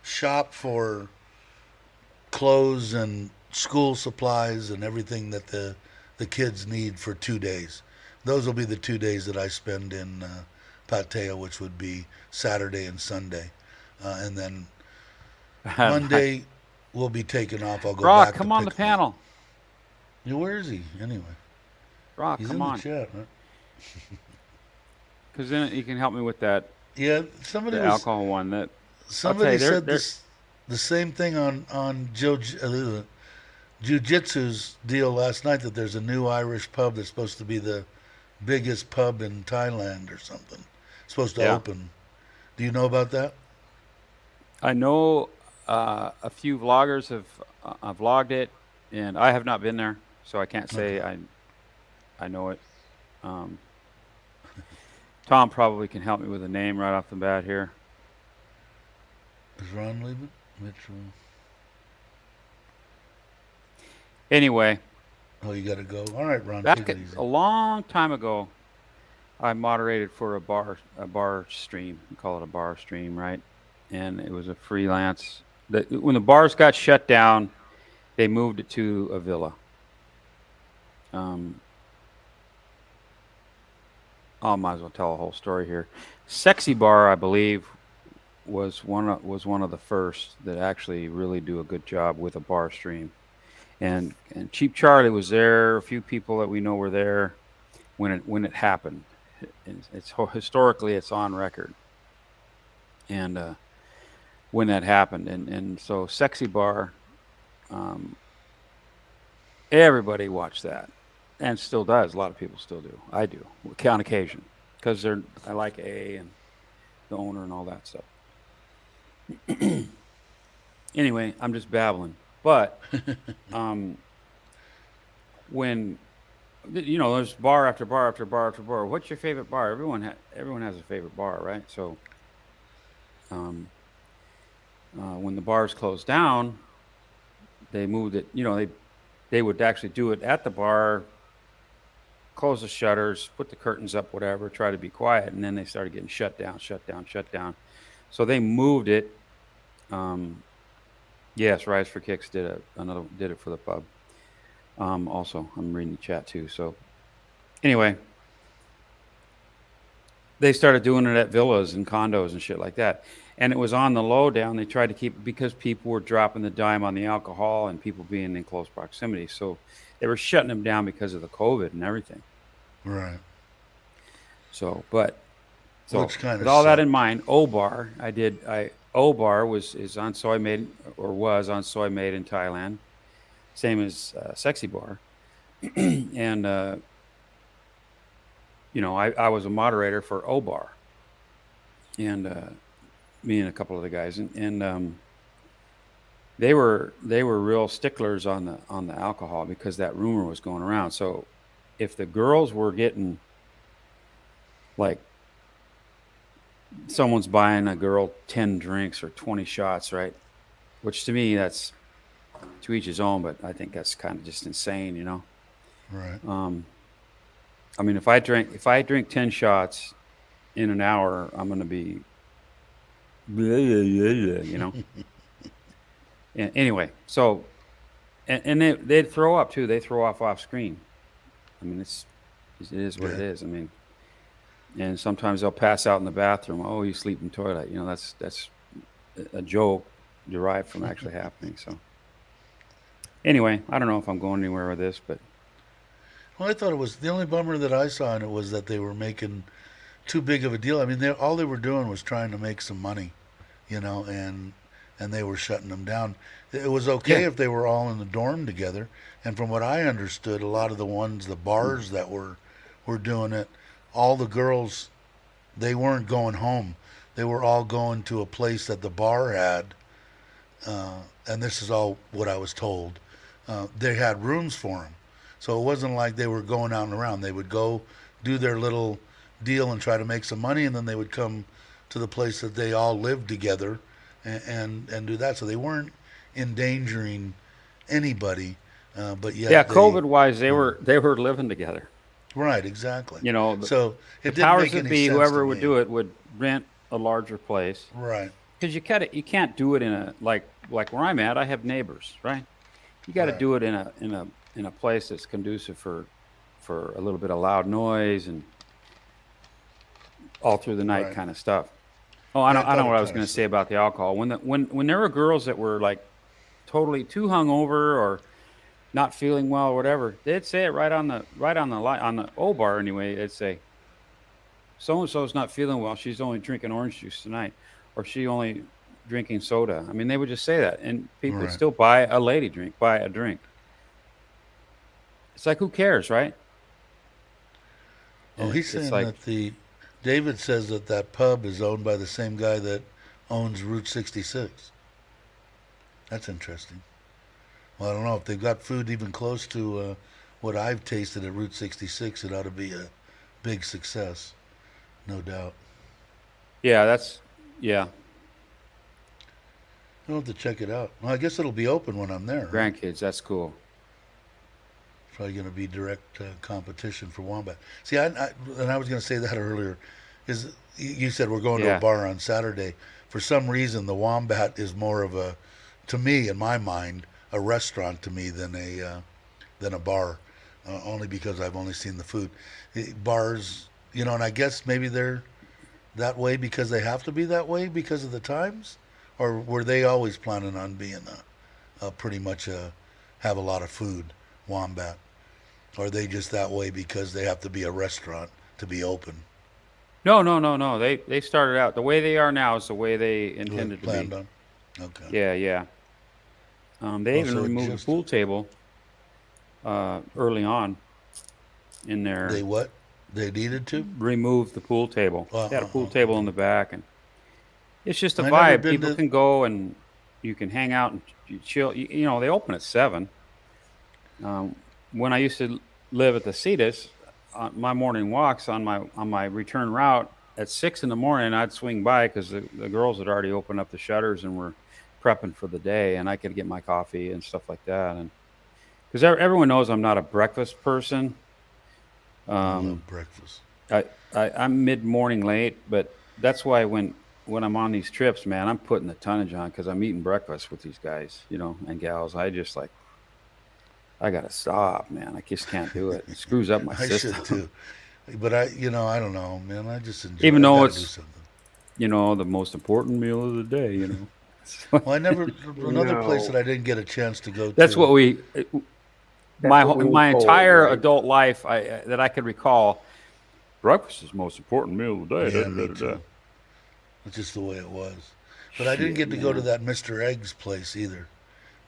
shop for clothes and school supplies and everything that the kids need for 2 days. Those will be the 2 days that I spend in Pattaya, which would be Saturday and Sunday, and then Monday we'll be taking off. I'll go Brock, back to come on the pick them up. panel. Yeah, where is he anyway? Brock, He's come in the on, chat, right? because then you can help me with that Yeah, the alcohol one. That I'll tell somebody you, said they're this the same thing on Jiu-Jitsu's deal last night, that there's a new Irish pub that's supposed to be the biggest pub in Thailand or something. It's supposed to yeah. open. Do you know about that? I know A few vloggers have vlogged it, and I have not been there, so I can't say Okay. I know it. Um, Tom probably can help me with a name right off the bat here. Is Ron leaving? Mitchell. Anyway, Oh, you got to go. All right, Ron, take back it easy. a long time ago, I moderated for a bar stream. We call it a bar stream, right? And it was a freelance. When the bars got shut down, they moved it to a villa. I might as well tell a whole story here. Sexy Bar, I believe, was one of the first that actually really do a good job with a bar stream. And Cheap Charlie was there. A few people that we know were there when it happened. It's historically it's on record. And when that happened, and so Sexy Bar, everybody watched that, and still does. A lot of people still do. I do on occasion because I like A and the owner and all that stuff. Anyway, I'm just babbling, but when there's bar after bar after bar after bar. What's your favorite bar? Everyone has a favorite bar, right? So when the bars closed down, they moved it. They would actually do it at the bar, close the shutters, put the curtains up, whatever, try to be quiet, and then they started getting shut down. So they moved it. Yes, Rise for Kicks did it for the pub. Also, I'm reading the chat too. So anyway, they started doing it at villas and condos and shit like that. And it was on the low down. They tried to keep it because people were dropping the dime on the alcohol and people being in close proximity. So they were shutting them down because of the COVID and everything. Right. So Which kind with of all that in sucked. mind, O-Bar, O-Bar was on Soy Made in Thailand, same as Sexy Bar. And I was a moderator for O-Bar, and me and a couple of the guys, and they were real sticklers on the alcohol because that rumor was going around. So if the girls were getting, like, someone's buying a girl 10 drinks or 20 shots, right? Which to me, that's to each his own, but I think that's kind of just insane, Right. I mean, if I drink 10 shots in an hour, I'm going to be, And anyway, so, and they'd throw up too. They throw off screen. I mean, it is what it Yeah. is. I mean, and sometimes they'll pass out in the bathroom. Oh, you sleep in the toilet. That's a joke derived from actually happening. So anyway, I don't know if I'm going anywhere with this, but Well, I thought it was the only bummer that I saw in it was that they were making too big of a deal. I mean, all they were doing was trying to make some money, and they were shutting them down. It was okay yeah, if they were all in the dorm together. And from what I understood, a lot of the bars that were doing it, all the girls, they weren't going home. They were all going to a place that the bar had, and this is all what I was told. They had rooms for them, so it wasn't like they were going out and around. They would go do their little deal and try to make some money, and then they would come to the place that they all lived together and do that. So they weren't endangering anybody, but yeah. yet COVID wise, they were living together. right, exactly. The So the it didn't powers make that any be, sense to whoever would me. do it, would rent a larger place. Right, Because you can't do it in a like where I'm at. I have neighbors, right? You got to right, do it in a place that's conducive for a little bit of loud noise and all through the night right. kind of stuff. Oh, Yeah, I I know thought what it I was kind going of to say sucked. about the alcohol. When there were girls that were like totally too hungover or not feeling well or whatever, they'd say it right on the O bar anyway. They'd say, so and so's not feeling well. She's only drinking orange juice tonight, or she only drinking soda. I mean, they would just say that, and people would Right. still buy a drink. It's like, who cares, right? Oh, he's It's saying like, that David says that pub is owned by the same guy that owns Route 66. That's interesting. Well, I don't know if they've got food even close to what I've tasted at Route 66. It ought to be a big success, no doubt. Yeah, yeah, I'll have to check it out. Well, I guess it'll be open when I'm there. Huh? grandkids. That's cool. Probably going to be direct competition for Wombat. See, and I was going to say that earlier. Is you said we're going to Yeah. a bar on Saturday. For some reason, the Wombat is more of a, to me, in my mind, a restaurant to me than a bar. Only because I've only seen the food. Bars, and I guess maybe they're that way because they have to be that way because of the times, or were they always planning on being a pretty much have a lot of food, Wombat? Or are they just that way because they have to be a restaurant to be open? No. They started out the way they are now is the way they intended to Planned be. on? Okay. Yeah. They even so it removed just- the pool table early on in there. They what? They needed to? Removed the pool table. They had a pool table in the back, and it's just a I never vibe. been People to- can go and you can hang out and you chill. They open at 7. When I used to live at the Cetus, my morning walks on my return route at 6 in the morning, I'd swing by because the girls had already opened up the shutters and were prepping for the day, and I could get my coffee and stuff like that. And because everyone knows I'm not a breakfast person. I love breakfast. I'm mid-morning late, but that's why when I'm on these trips, man, I'm putting the tonnage on because I'm eating breakfast with these guys, and gals. I gotta stop, man. I just can't do it. It screws up my I system. should too. But I don't know, man. I just enjoy. Even I though gotta it's- do something. The most important meal of the day. Well, I never another No. place that I didn't get a chance to go to. That's what we. My what we were my told, entire right? adult life, that I could recall, breakfast is the most important meal of the day. Yeah, me too. It's just the way it was. But I didn't Shit, get to go to man. that Mr. Egg's place either.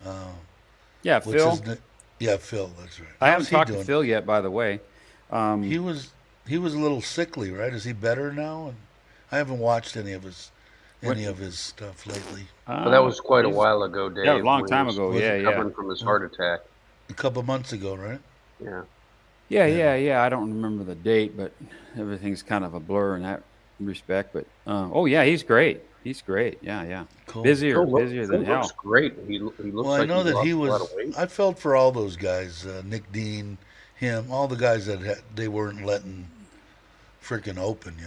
Yeah, What's Phil. his Yeah, Phil. That's right. I haven't How's he talked to doing? Phil yet, by the way. He was a little sickly, right? Is he better now? And I haven't watched any of his stuff lately. But that was quite a while ago, Dave. Yeah, a long when he time was ago. was Yeah, recovering from his heart attack. A couple months ago, right? Yeah. Yeah. I don't remember the date, but everything's kind of a blur in that respect. But oh yeah, he's great. He's great. Yeah. Cool. Busier Phil than looks hell. great. He looks Well, like I know that lost he a lot was. of weight. I felt for all those guys, Nick Dean, him, all the guys that they weren't letting freaking open,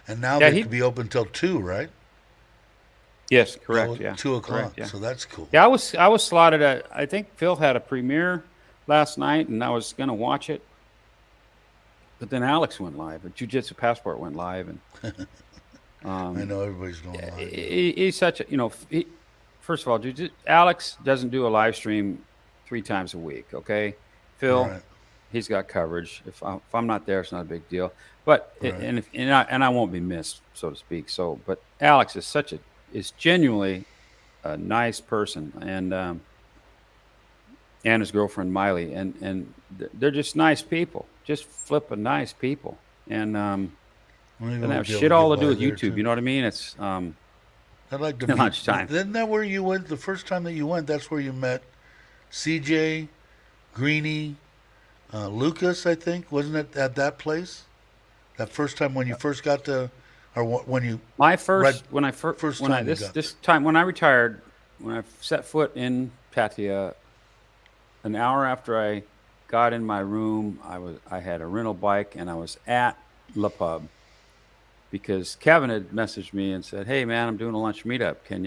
And now Yeah, they he- could be open till 2, right? Yes, correct. No, Yeah, 2:00. correct, yeah. So that's cool. Yeah, I was slotted at. I think Phil had a premiere last night, and I was gonna watch it, but then Alex went live. A Jiu-Jitsu Passport went live, and I know everybody's going live. he's such a first of all, Alex doesn't do a live stream 3 times a week. Okay, Phil, Right. he's got coverage. If I'm not there, it's not a big deal. But Right. and I won't be missed, so to speak. So, but Alex is genuinely a nice person, and his girlfriend Miley, and they're just nice people, just flipping nice people, and Maybe and we'll have be able shit all to get do by with there, YouTube. too. You know what I mean? It's I'd like to Not meet. much time. Isn't that where you went the first time that you went? That's where you met CJ, Greeny, Lucas. I think wasn't it at that place? That first time when you first got to, or when you my first Right. when I First when I time you this got this time when I retired, when I set foot in Pattaya, an hour after I got in my room, I had a rental bike and I was at La Pub because Kevin had messaged me and said, "Hey man, I'm doing a lunch meetup. Can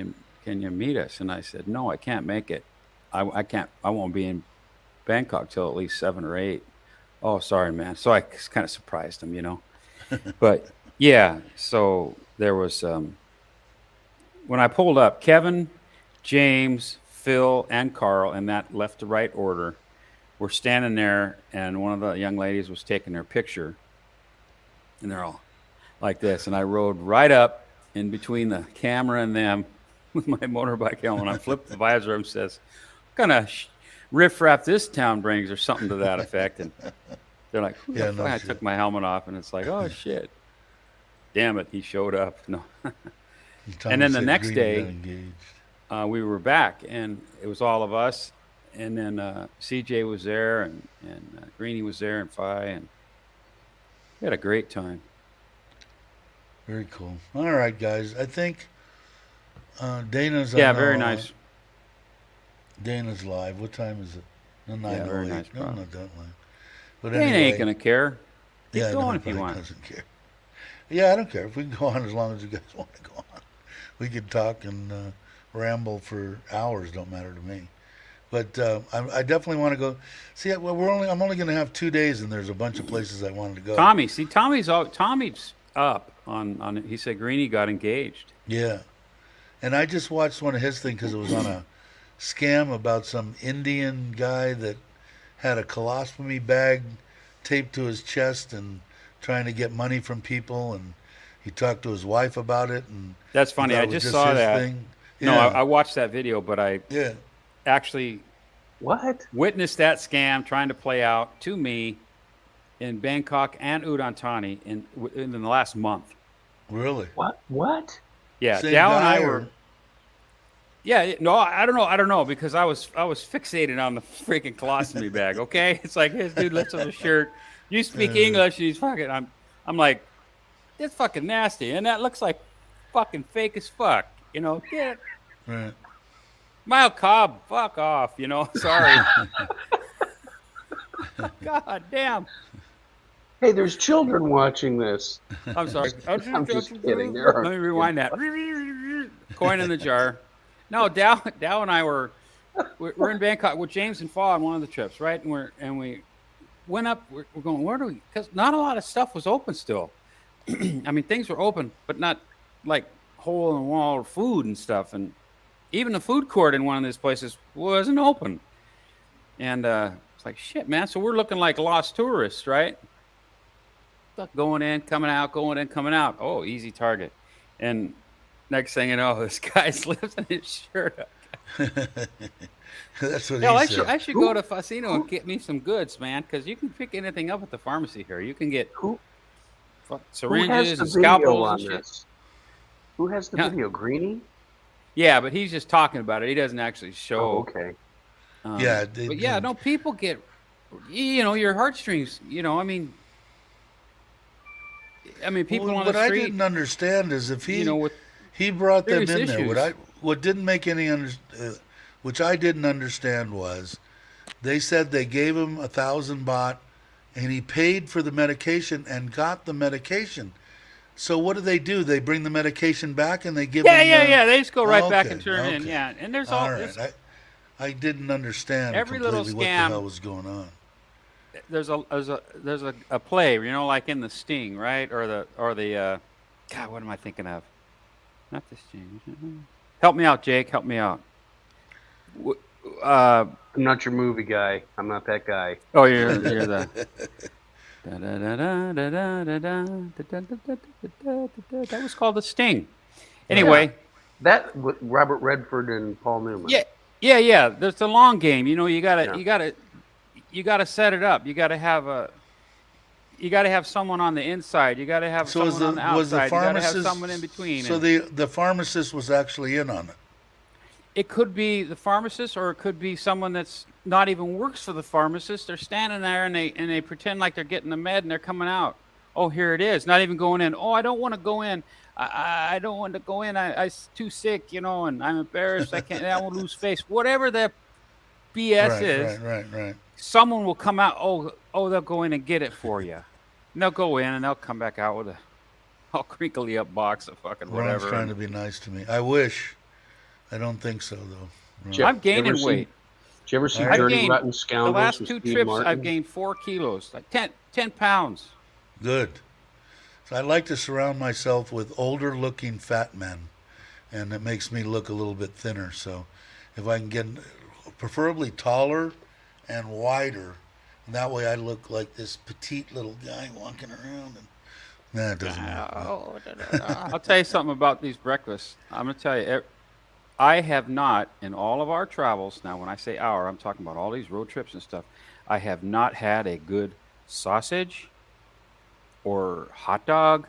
you meet us?" And I said, "No, I can't make it. I can't. I won't be in Bangkok till at least 7 or 8." "Oh, sorry, man." So I kind of surprised him. But yeah, so there was when I pulled up, Kevin, James, Phil, and Carl in that left to right order were standing there, and one of the young ladies was taking their picture, and they're all like this, and I rode right up in between the camera and them with my motorbike helmet. I flipped the visor and says, "What kind of riffraff this town brings," or something to that effect, and they're like, "Who the Yeah, fuck?" no I shit. took my helmet off, and it's like, "Oh shit, damn it, he showed up." No. Tommy And then the said next Greeny day- got engaged. we were back, and it was all of us, and then CJ was there, and Greenie was there, and Phi, and we had a great time. Very cool. All right, guys. I think Dana's. Yeah, very nice. Dana's live. What time is it? No, 9:08. Yeah, very nice, No, bro. not that long. But Dana anyway, ain't gonna care. Keep yeah, going no, if you he want. doesn't care. Yeah, I don't care if we can go on as long as you guys want to go on. We could talk and ramble for hours. Don't matter to me. But I definitely want to go. See, well, I'm only going to have 2 days, and there's a bunch of places I wanted to go. Tommy's up on. He said Greenie got engaged. Yeah, and I just watched one of his things because it was on a scam about some Indian guy that had a colostomy bag taped to his chest and trying to get money from people, and he talked to his wife about it. And That's funny. I just saw his that. thing. No, Yeah. I watched that video, but I Yeah. actually What? witnessed that scam trying to play out to me in Bangkok and Udon Thani in the last month. Really? What? Yeah, Same Dow and guy, I or- were. Yeah, no, I don't know because I was fixated on the freaking colostomy bag. Okay, it's like this dude lifts up his shirt. You speak English, and he's fucking. I'm like, that's fucking nasty, and that looks like fucking fake as fuck. You know, get Right. Mild Cobb, fuck off. You know, sorry. God damn. Hey, there's children watching this. I'm sorry. I'm just kidding. There are Let me rewind that. Coin in the jar. No, Dow and I we're in Bangkok with James and Fa on one of the trips, right? And we went up. We're going. Where do we? Because not a lot of stuff was open still. I mean, things were open, but not like hole in the wall food and stuff. And even the food court in one of these places wasn't open. And it's like shit, man. So we're looking like lost tourists, right? Going in, coming out, going in, coming out. Oh, easy target. And next thing you know, this guy's lifting his shirt up. That's what Hell, he said. I should go to Fasino and get me some goods, man, because you can pick anything up at the pharmacy here. You can get syringes and scalpels and shit. Who has the Yeah. video? Greenie? Yeah, but he's just talking about it. He doesn't actually show. Oh, okay. Yeah, But yeah, no, people get, your heartstrings. I mean, people on what the I street. didn't understand is if he with he brought them in serious there. issues. What didn't make any which I didn't understand was they said they gave him 1,000 baht and he paid for the medication and got the medication. So what do? They bring the medication back and they give him. Yeah. They just go right back and Okay, turn it in. okay. Yeah, and there's All all. right. I didn't understand Every completely little what the scam- hell was going on. There's a play, like in The Sting, right? Or the God, what am I thinking of? Not The Sting. Help me out, Jake. Help me out. I'm not your movie guy. I'm not that guy. Oh, you're the. That was called The Sting. Anyway. That with Robert Redford and Paul Newman. Yeah. There's the long game. You gotta set it up. You gotta have someone on the inside. You gotta have someone on the outside. You gotta have someone in between. So the pharmacist was actually in on it. It could be the pharmacist, or it could be someone that's not even works for the pharmacist. They're standing there and they pretend like they're getting the med and they're coming out. Oh, here it is. Not even going in. Oh, I don't want to go in. I don't want to go in. I'm too sick, and I'm embarrassed. I can't. I will lose face. Whatever the BS is. Right. Someone will come out. Oh, they'll go in and get it for you. And they'll go in and they'll come back out with a all crinkly up box of fucking Ron's whatever. trying to be nice to me. I wish. I don't think so though. Ron. Jeff, I'm gaining weight. Did you ever see I've Dirty gained- Rotten The Scoundrels? last with 2 Steve trips, Martin? I've gained 4 kilos, like 10 pounds. Good. So I like to surround myself with older looking fat men, and it makes me look a little bit thinner. So if I can get preferably taller and wider, and that way I look like this petite little guy walking around. And that doesn't work. I'll tell you something about these breakfasts. I'm going to tell you, I have not, in all of our travels, now when I say our, I'm talking about all these road trips and stuff, I have not had a good sausage or hot dog.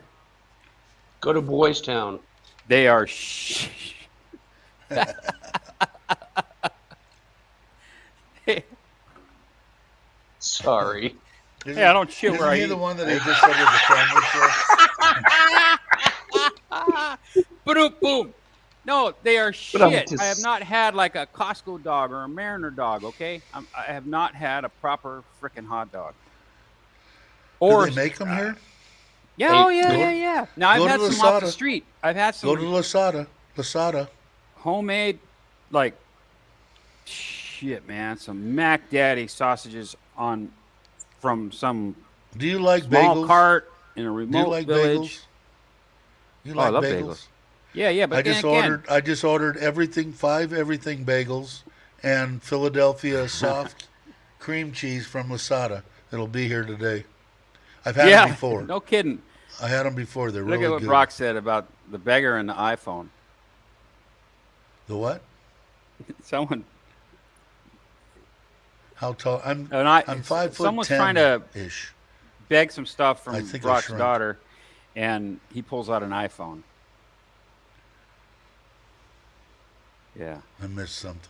Go to Boys Town. They are Hey, Sorry. Isn't, I don't shit where isn't I he the eat. one that he just said was a family show? Boom, boom. No, they are But I'm shit. I have just- not had like a Costco dog or a Mariner dog. Okay, I have not had a proper freaking hot dog. Do Or they make them here? yeah, Hey, oh yeah, go- yeah, yeah. Now I've go to had some off the Lasada. street. I've had Go to some Lasada. homemade, like shit, man. Some Mac Daddy sausages on from some Do you like small bagels? cart in a Do you remote like village. bagels? You Oh, I like love bagels? bagels. Yeah, but I then just again, ordered everything, 5 everything bagels and Philadelphia soft cream cheese from Lasada. It'll be here today. I've had them before. no kidding. I had them before. They're Look really at what good. Brock said about the beggar and the iPhone. The what? Someone, How tall? I'm and I, 5'10" someone's trying to ish. beg some stuff I from think I Brock's shrank. daughter, and he pulls out an iPhone. Yeah, I missed something.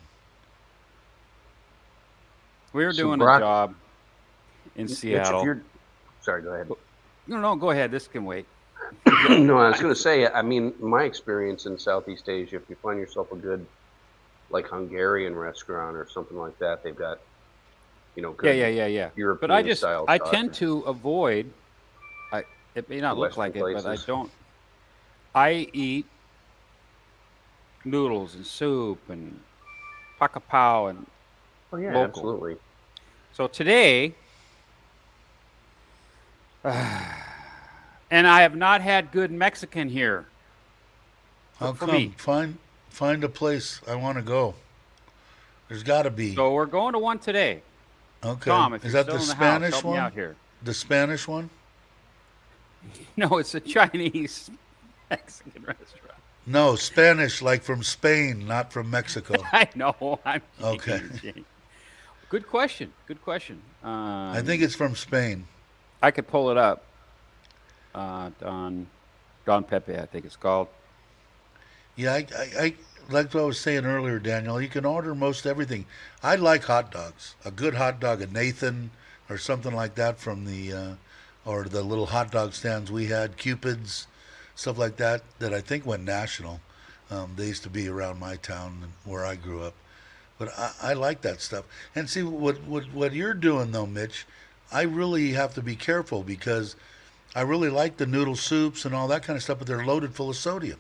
we were So doing Brock- a job in Mitch, if Seattle. you're- Sorry, go ahead. No, go ahead. This can wait. No, I was going to say, I mean, my experience in Southeast Asia, if you find yourself a good, like, Hungarian restaurant or something like that, they've got, good Yeah. European But I style tend sausage. to avoid. It may not The look like Western it, but I places. don't. I eat noodles and soup and pakapao, and Oh, yeah, local. absolutely. so today, and I have not had good Mexican here. How for come? me. Find a place I want to go. There's got to be. So we're going to one today. Okay. Tom, if Is you're that still the in the house, Spanish help me one? out here. The Spanish one? No, it's a Chinese Mexican restaurant. No, Spanish, like from Spain, not from Mexico. I know. I'm Okay. kidding. Good question. I think it's from Spain. I could pull it up. Don Pepe, I think it's called. Yeah, I like what I was saying earlier, Daniel. You can order most everything. I like hot dogs. A good hot dog, a Nathan or something like that from the, or the little hot dog stands we had, Cupid's, stuff like that I think went national. They used to be around my town where I grew up. But I like that stuff. And see, what you're doing, though, Mitch, I really have to be careful because I really like the noodle soups and all that kind of stuff, but they're loaded full of sodium.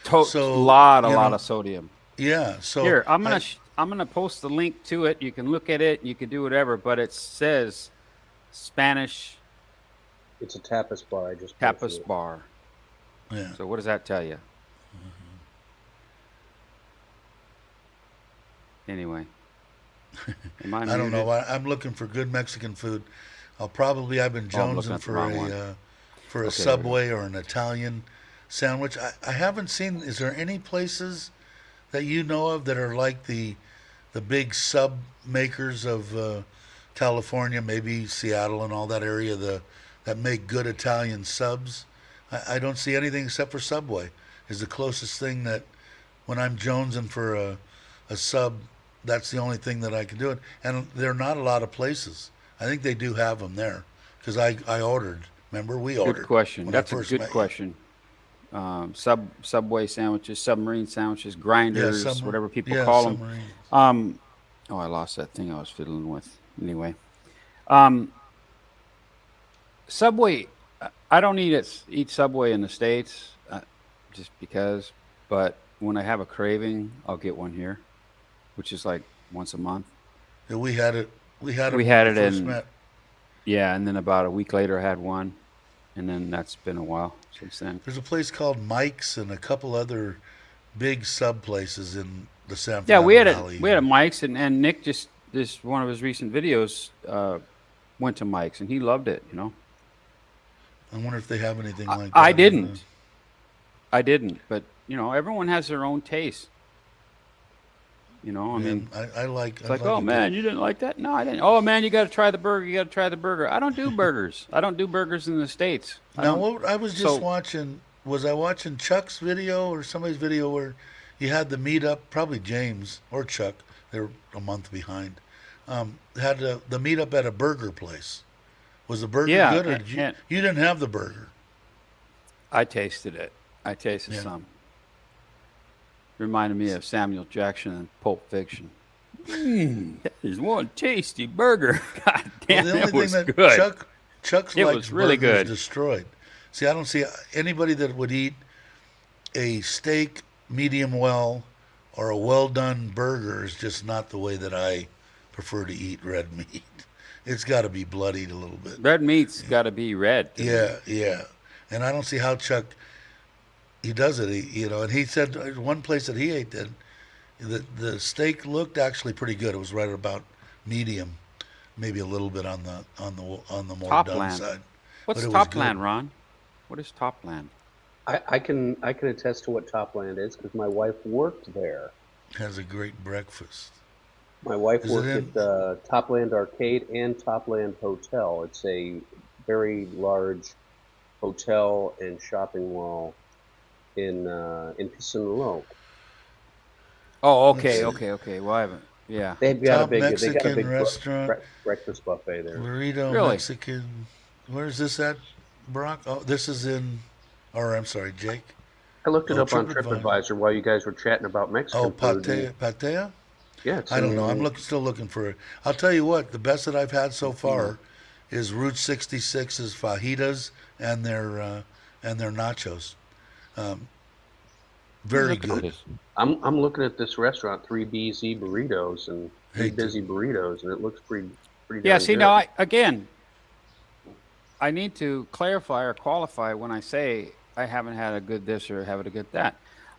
So, a lot you know, of sodium. Yeah. So Here, I'm gonna post the link to it. You can look at it. You can do whatever, but it says Spanish It's a tapas bar. I just posted tapas it. bar. Yeah. So what does that tell you? Anyway, am I I don't know. muted? I'm looking for good Mexican food. I've been I'm looking jonesing at the for wrong one. a Okay, there we go. Subway or an Italian sandwich. I haven't seen. Is there any places that you know of that are like the big sub makers of California, maybe Seattle and all that area, that make good Italian subs? I don't see anything except for Subway. Is the closest thing that when I'm jonesing for a sub, that's the only thing that I can do it. And there are not a lot of places. I think they do have them there because I ordered. Remember, we ordered. Good question. when I That's a first good met you. question. Subway sandwiches, submarine sandwiches, grinders, submarine- whatever people yeah, call them. submarine. Oh, I lost that thing I was fiddling with. Anyway, Subway. I don't eat Subway in the States, just because. But when I have a craving, I'll get one here, which is like once a month. Yeah, we had it. We had it. We when had we it first in- met. Yeah, and then about a week later, I had one, and then that's been a while since then. There's a place called Mike's and a couple other big sub places in the San Yeah, Fernando Valley. we had a Mike's, and Nick just this one of his recent videos went to Mike's, and he loved it. I wonder if they have anything like that. I didn't, but everyone has their own taste. I mean, I like. it's like, oh man, you didn't like that? No, I didn't. Oh man, you got to try the burger. You got to try the burger. I don't do burgers. I don't do burgers in the States. Now, what I was just so- watching, was I watching Chuck's video or somebody's video where you had the meetup, probably James or Chuck, they're a month behind, had the meetup at a burger place. Was the burger Yeah, good, or did you? and You didn't have the burger. I tasted it. I tasted Yeah. some. Reminded me of Samuel Jackson in Pulp Fiction. That is one tasty burger. God Well, damn, the only it thing was that good. Chuck's It likes was really burgers good. destroyed. See, I don't see anybody that would eat a steak medium well or a well done burger is just not the way that I prefer to eat red meat. It's got to be bloodied a little bit. Red meat's got to be red. To me. Yeah, yeah. And I don't see how Chuck he does it. And he said one place that he ate that the steak looked actually pretty good. It was right about medium, maybe a little bit on the more done Topland. side. What's But it was Topland, good. Ron? What is Topland? I can attest to what Topland is because my wife worked there. Has a great breakfast. My wife Is it worked in? at the Topland Arcade and Topland Hotel. It's a very large hotel and shopping mall in Piscina. Oh, Let's okay, see. okay. Well, I haven't. Yeah. They've got a Top big Mexican restaurant, breakfast buffet there. burrito Really? Mexican. Where's this at, Brock? Oh, this is in. Or I'm sorry, Jake. I looked it Oh, up on TripAdvisor. TripAdvisor while you guys were chatting about Mexican Oh, food. and- Patea. Yeah, it's I don't know. in- Still looking for it. I'll tell you what. The best that I've had so far is Route 66's fajitas and their nachos. Very Look at good. this. I'm looking at this restaurant, 3BZ Burritos and Hey, Busy Burritos, and it looks pretty. Yeah. darn See, good. now I need to clarify or qualify when I say I haven't had a good this or haven't a good that.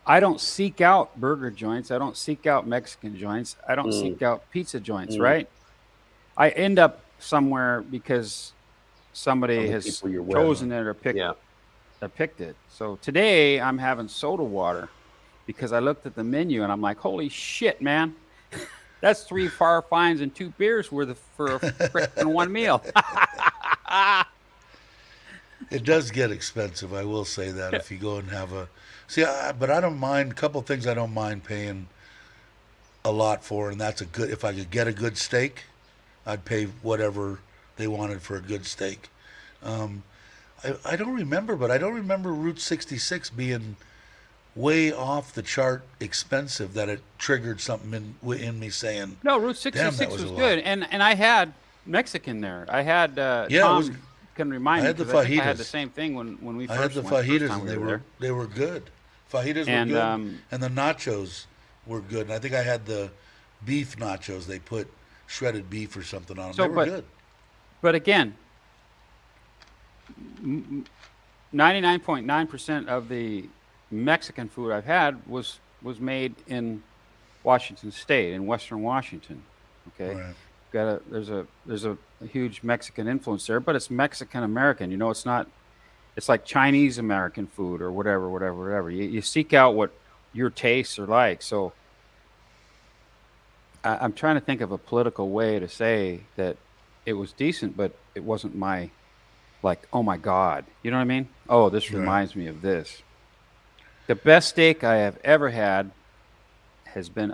I don't seek out burger joints. I don't seek out Mexican joints. I don't seek out pizza joints. Right. I end up somewhere because somebody Other has people you're with. chosen it or Yeah. picked it. So today I'm having soda water because I looked at the menu and I'm like, holy shit, man. That's 3 far fines and 2 beers for a frickin' one meal. It does get expensive. I will say that if you go and have a but I don't mind. A couple of things I don't mind paying a lot for, and that's a good. If I could get a good steak, I'd pay whatever they wanted for a good steak. I don't remember, but I don't remember Route 66 being way off the chart expensive that it triggered something in me saying, No, Route Damn, 66 that was was a good. And I had Mexican there. I had Yeah, it Tom was- can remind I me had the 'cause I think I had fajitas. the same thing when we I first had the went, first fajitas time and we were there. they were good. Fajitas And, were good, and the nachos were good. And I think I had the beef nachos. They put shredded beef or something on them. So, They were good. But again, 99.9% of the Mexican food I've had was made in Washington State, in Western Washington. Okay, Right. there's a huge Mexican influence there, but it's Mexican American. It's not. It's like Chinese American food or whatever. You seek out what your tastes are like. So I'm trying to think of a political way to say that it was decent, but it wasn't my, like, oh my God. You know what I mean? Oh, this Right. reminds me of this. The best steak I have ever had has been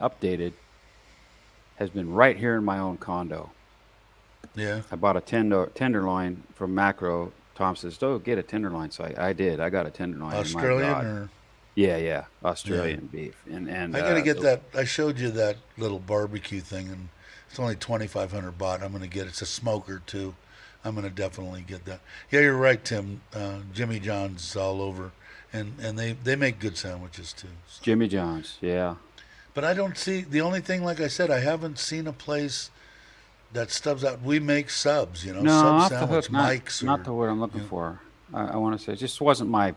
right here in my own condo. Yeah. I bought a tenderloin from Macro. Tom says, "Oh, get a tenderloin." So I did. I got a tenderloin. and my Australian God. or Yeah, Australian beef. And I gotta get that. I showed you that little barbecue thing, and it's only 2,500 baht. I'm gonna get. It's a smoker too. I'm gonna definitely get that. Yeah, you're right, Tim. Jimmy John's all over, and they make good sandwiches too. So. Jimmy John's. Yeah. But I don't see the only thing. Like I said, I haven't seen a place that stubs out. We make subs, No, sub off the sandwich, hook, Mike's, not or, the word I'm looking for. I want to say it just wasn't my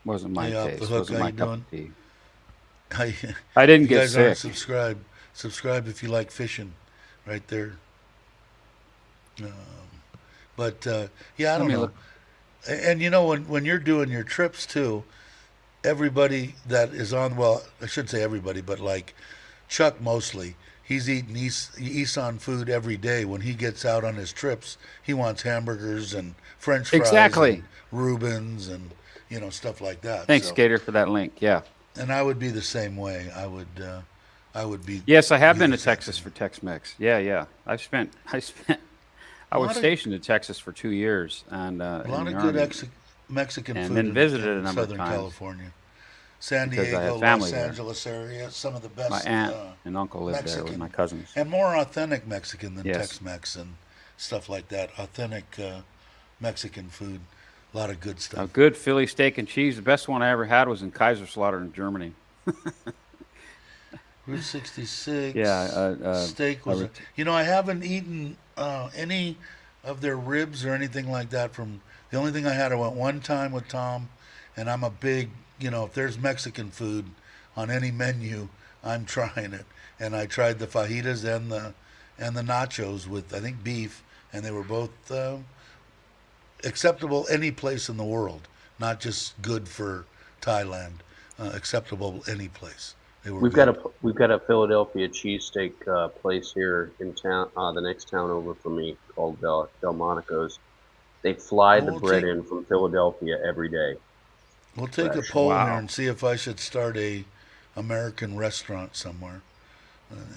Hey, off the taste. hook, Wasn't how my you cup doing? of tea. I, I didn't you get guys aren't sick. subscribe if you like fishing, right there. But yeah, I Let don't me know. look. And when you're doing your trips too, everybody that is on, well, I shouldn't say everybody, but like Chuck mostly, he's eating Isan food every day. When he gets out on his trips, he wants hamburgers and French fries, Exactly. and Reubens, and stuff like that. Thanks, So- Skater, for that link. Yeah. and I would be the same way. I would be. Yes, I have be been the to same Texas thing. for Tex-Mex. Yeah. I A was lot of stationed in Texas for 2 years and a in lot the of good Army, Mexican and food then visited a in number of Southern times California, San because I Diego, have Los family there. Angeles area. Some of the My best aunt and uncle lived there with my Mexican cousins. and more authentic Mexican than Yes. Tex-Mex and stuff like that. Authentic Mexican food. A lot of good A stuff. good Philly steak and cheese. The best one I ever had was in Kaiserslautern in Germany. Route 66 Yeah, steak a was ret- I haven't eaten any of their ribs or anything like that from the only thing I went one time with Tom, and I'm a big, if there's Mexican food on any menu, I'm trying it. And I tried the fajitas and the nachos with, I think, beef, and they were both acceptable any place in the world, not just good for Thailand, acceptable any place. They were good. We've got a Philadelphia cheesesteak place here in town, the next town over from me, called Delmonico's. They fly Well, the bread in from Philadelphia every day, we'll take a fresh. poll here wow. and see if I should start a American restaurant somewhere,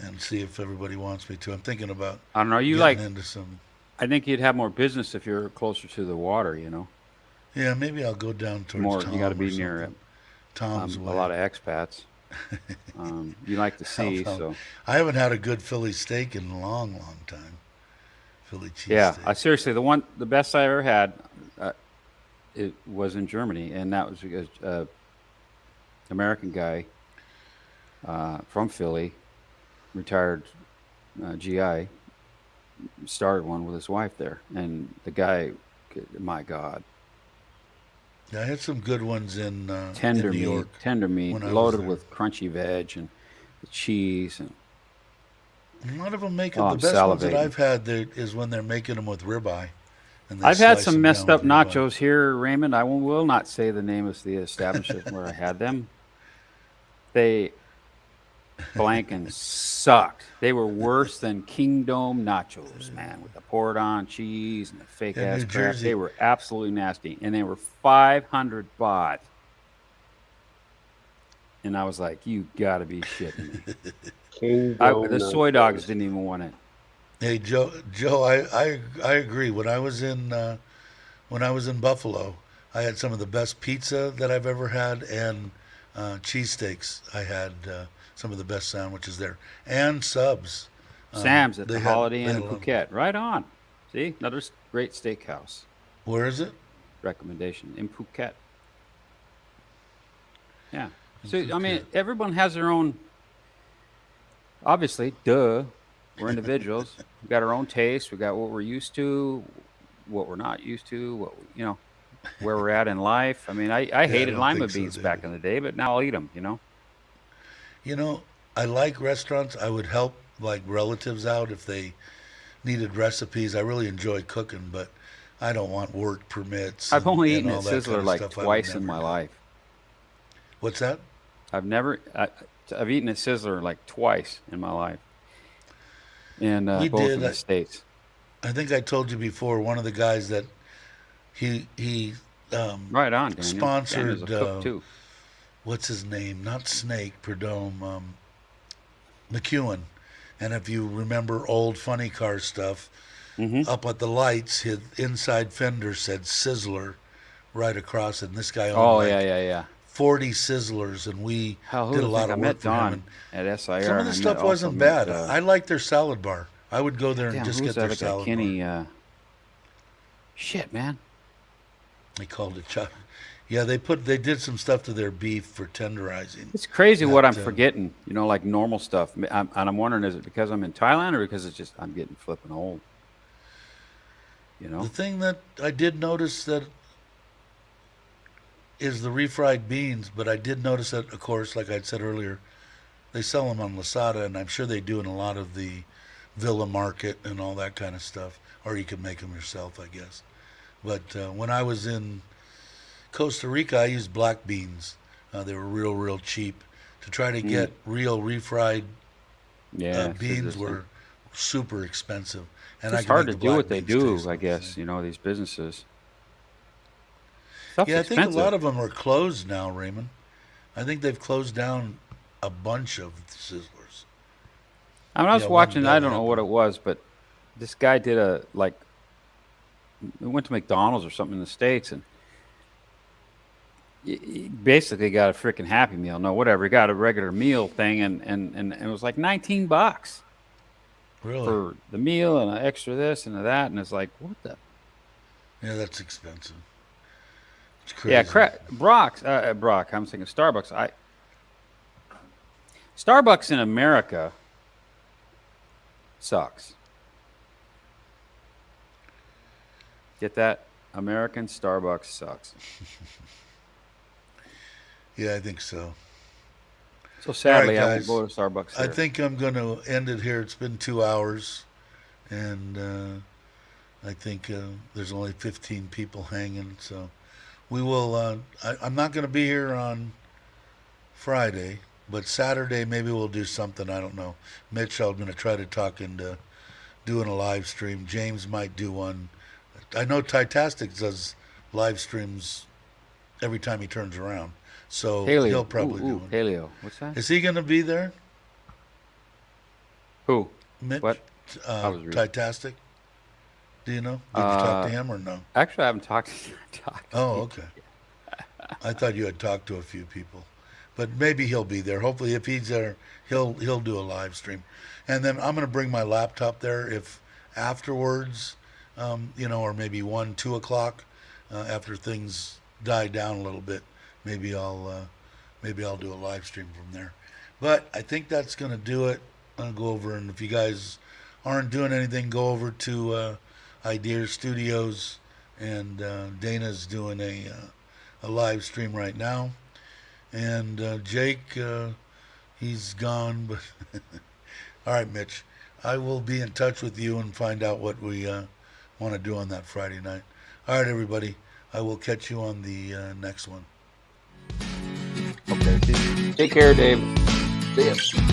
and see if everybody wants me to. I'm thinking about I don't know. getting into some. I think you'd have more business if you're closer to the water. Yeah, maybe I'll go down towards More. Tom You got to or be near something. Tom's a way. lot of expats. You like to see, How about- so I haven't had a good Philly steak in a long, long time. Philly yeah. cheesesteak. Seriously, the best I ever had, it was in Germany, and that was because American guy from Philly, retired GI, started one with his wife there, and the guy, my God, Yeah, I had some good ones in tender New meat, York tender meat, when I was loaded there. with crunchy veg and the cheese, and A lot of them make it. oh, The I'm best ones that salivating. I've had there is when they're making them with ribeye, and they I've had slice some them messed down up with ribeye. nachos here, Raymond. I will not say the name of the establishment where I had them. They blanking sucked. They were worse than King Dome nachos, man, with the poured on cheese and the fake In ass New crap. Jersey. They were absolutely nasty, and they were 500 baht. And I was like, "You gotta be shitting me!" King Dome The soy nachos. dogs didn't even want it. Hey Joe, I agree. When I was in Buffalo, I had some of the best pizza that I've ever had, and cheesesteaks. I had some of the best sandwiches there, and subs. Sam's at they the had- Holiday they Inn had in a lot- Phuket. Right on. See, another great steakhouse Where is it? recommendation in Phuket. Yeah. So I mean, everyone has their own. Obviously, duh, we're individuals. We got our own taste. We got what we're used to, what we're not used to. Where we're at in life. I mean, I hated don't lima think so, beans David. back in the day, but now I'll eat them. You know, I like restaurants. I would help like relatives out if they needed recipes. I really enjoy cooking, but I don't want work permits. I've only and eaten all at that Sizzler kind of like stuff. I would twice in never my do. life. What's that? I've eaten at Sizzler like twice in my life, and We both in did. the States. I think I told you before. One of the guys that he Right on, Daniel. sponsored. Daniel's a cook too. What's his name? Not Snake Perdome. McEwen. And if you remember old funny car stuff, Mm-hmm. up at the lights, his inside fender said Sizzler right across it. And this guy owned Oh like yeah. 40 Sizzlers, and we Hell, who did a would lot think I of met work for him. Don And at SIR. some of the and I stuff also wasn't met, bad. I liked their salad bar. I would go there and damn, just who's get that their other guy? salad Kenny. bar. Shit, man. They called it chuck. Yeah, they did some stuff to their beef for tenderizing. It's crazy what I'm That, forgetting. Like normal stuff. And I'm wondering, is it because I'm in Thailand or because it's just I'm getting flipping old? The thing that I did notice that is the refried beans, but I did notice that, of course, like I said earlier, they sell them on Lasada, and I'm sure they do in a lot of the Villa Market and all that kind of stuff. Or you can make them yourself, I guess. But when I was in Costa Rica, I used black beans. They were real, real cheap. To try to get real refried beans were super expensive. And It's I hard could to make the do black what they beans do, taste I like the guess. same. These businesses. Stuff's Yeah, I think expensive. a lot of them are closed now, Raymond. I think they've closed down a bunch of Sizzlers. I mean, I was Yeah, when watching. did I that don't know what it happen? was, but this guy did we went to McDonald's or something in the States, and he basically got a freaking Happy Meal. No, whatever. He got a regular meal thing, and it was like $19 Really? for the meal and an extra this and that, and it's like, what the? Yeah, that's expensive. It's Yeah, crazy. Brock. I'm thinking Starbucks. Starbucks in America sucks. Get that? American Starbucks sucks. Yeah, I think so. So sadly, I won't guys. go to Starbucks I here. think I'm going to end it here. It's been 2 hours, and I think there's only 15 people hanging. So we will. I'm not going to be here on Friday, but Saturday maybe we'll do something. I don't know. Mitch, I'm going to try to talk into doing a live stream. James might do one. I know Titastic does live streams every time he turns around, so he'll Paleo. probably do Ooh, one. paleo. What's that? Is he going to be there, Who? Mitch? What? I was reading. Titastic? Do you know? Did you talk to him or no? Actually, I haven't talked to Oh, him. okay. I thought you had talked to a few people, but maybe he'll be there. Hopefully, if he's there, he'll do a live stream, and then I'm going to bring my laptop there. If afterwards, or maybe 1, 2 o'clock, after things die down a little bit, maybe I'll do a live stream from there. But I think that's going to do it. I'll go over, and if you guys aren't doing anything, go over to Idea Studios, and Dana's doing a live stream right now, and Jake, he's gone. But all right, Mitch, I will be in touch with you and find out what we want to do on that Friday night. All right, everybody, I will catch you on the next one. Okay. Take care, Dave. See ya.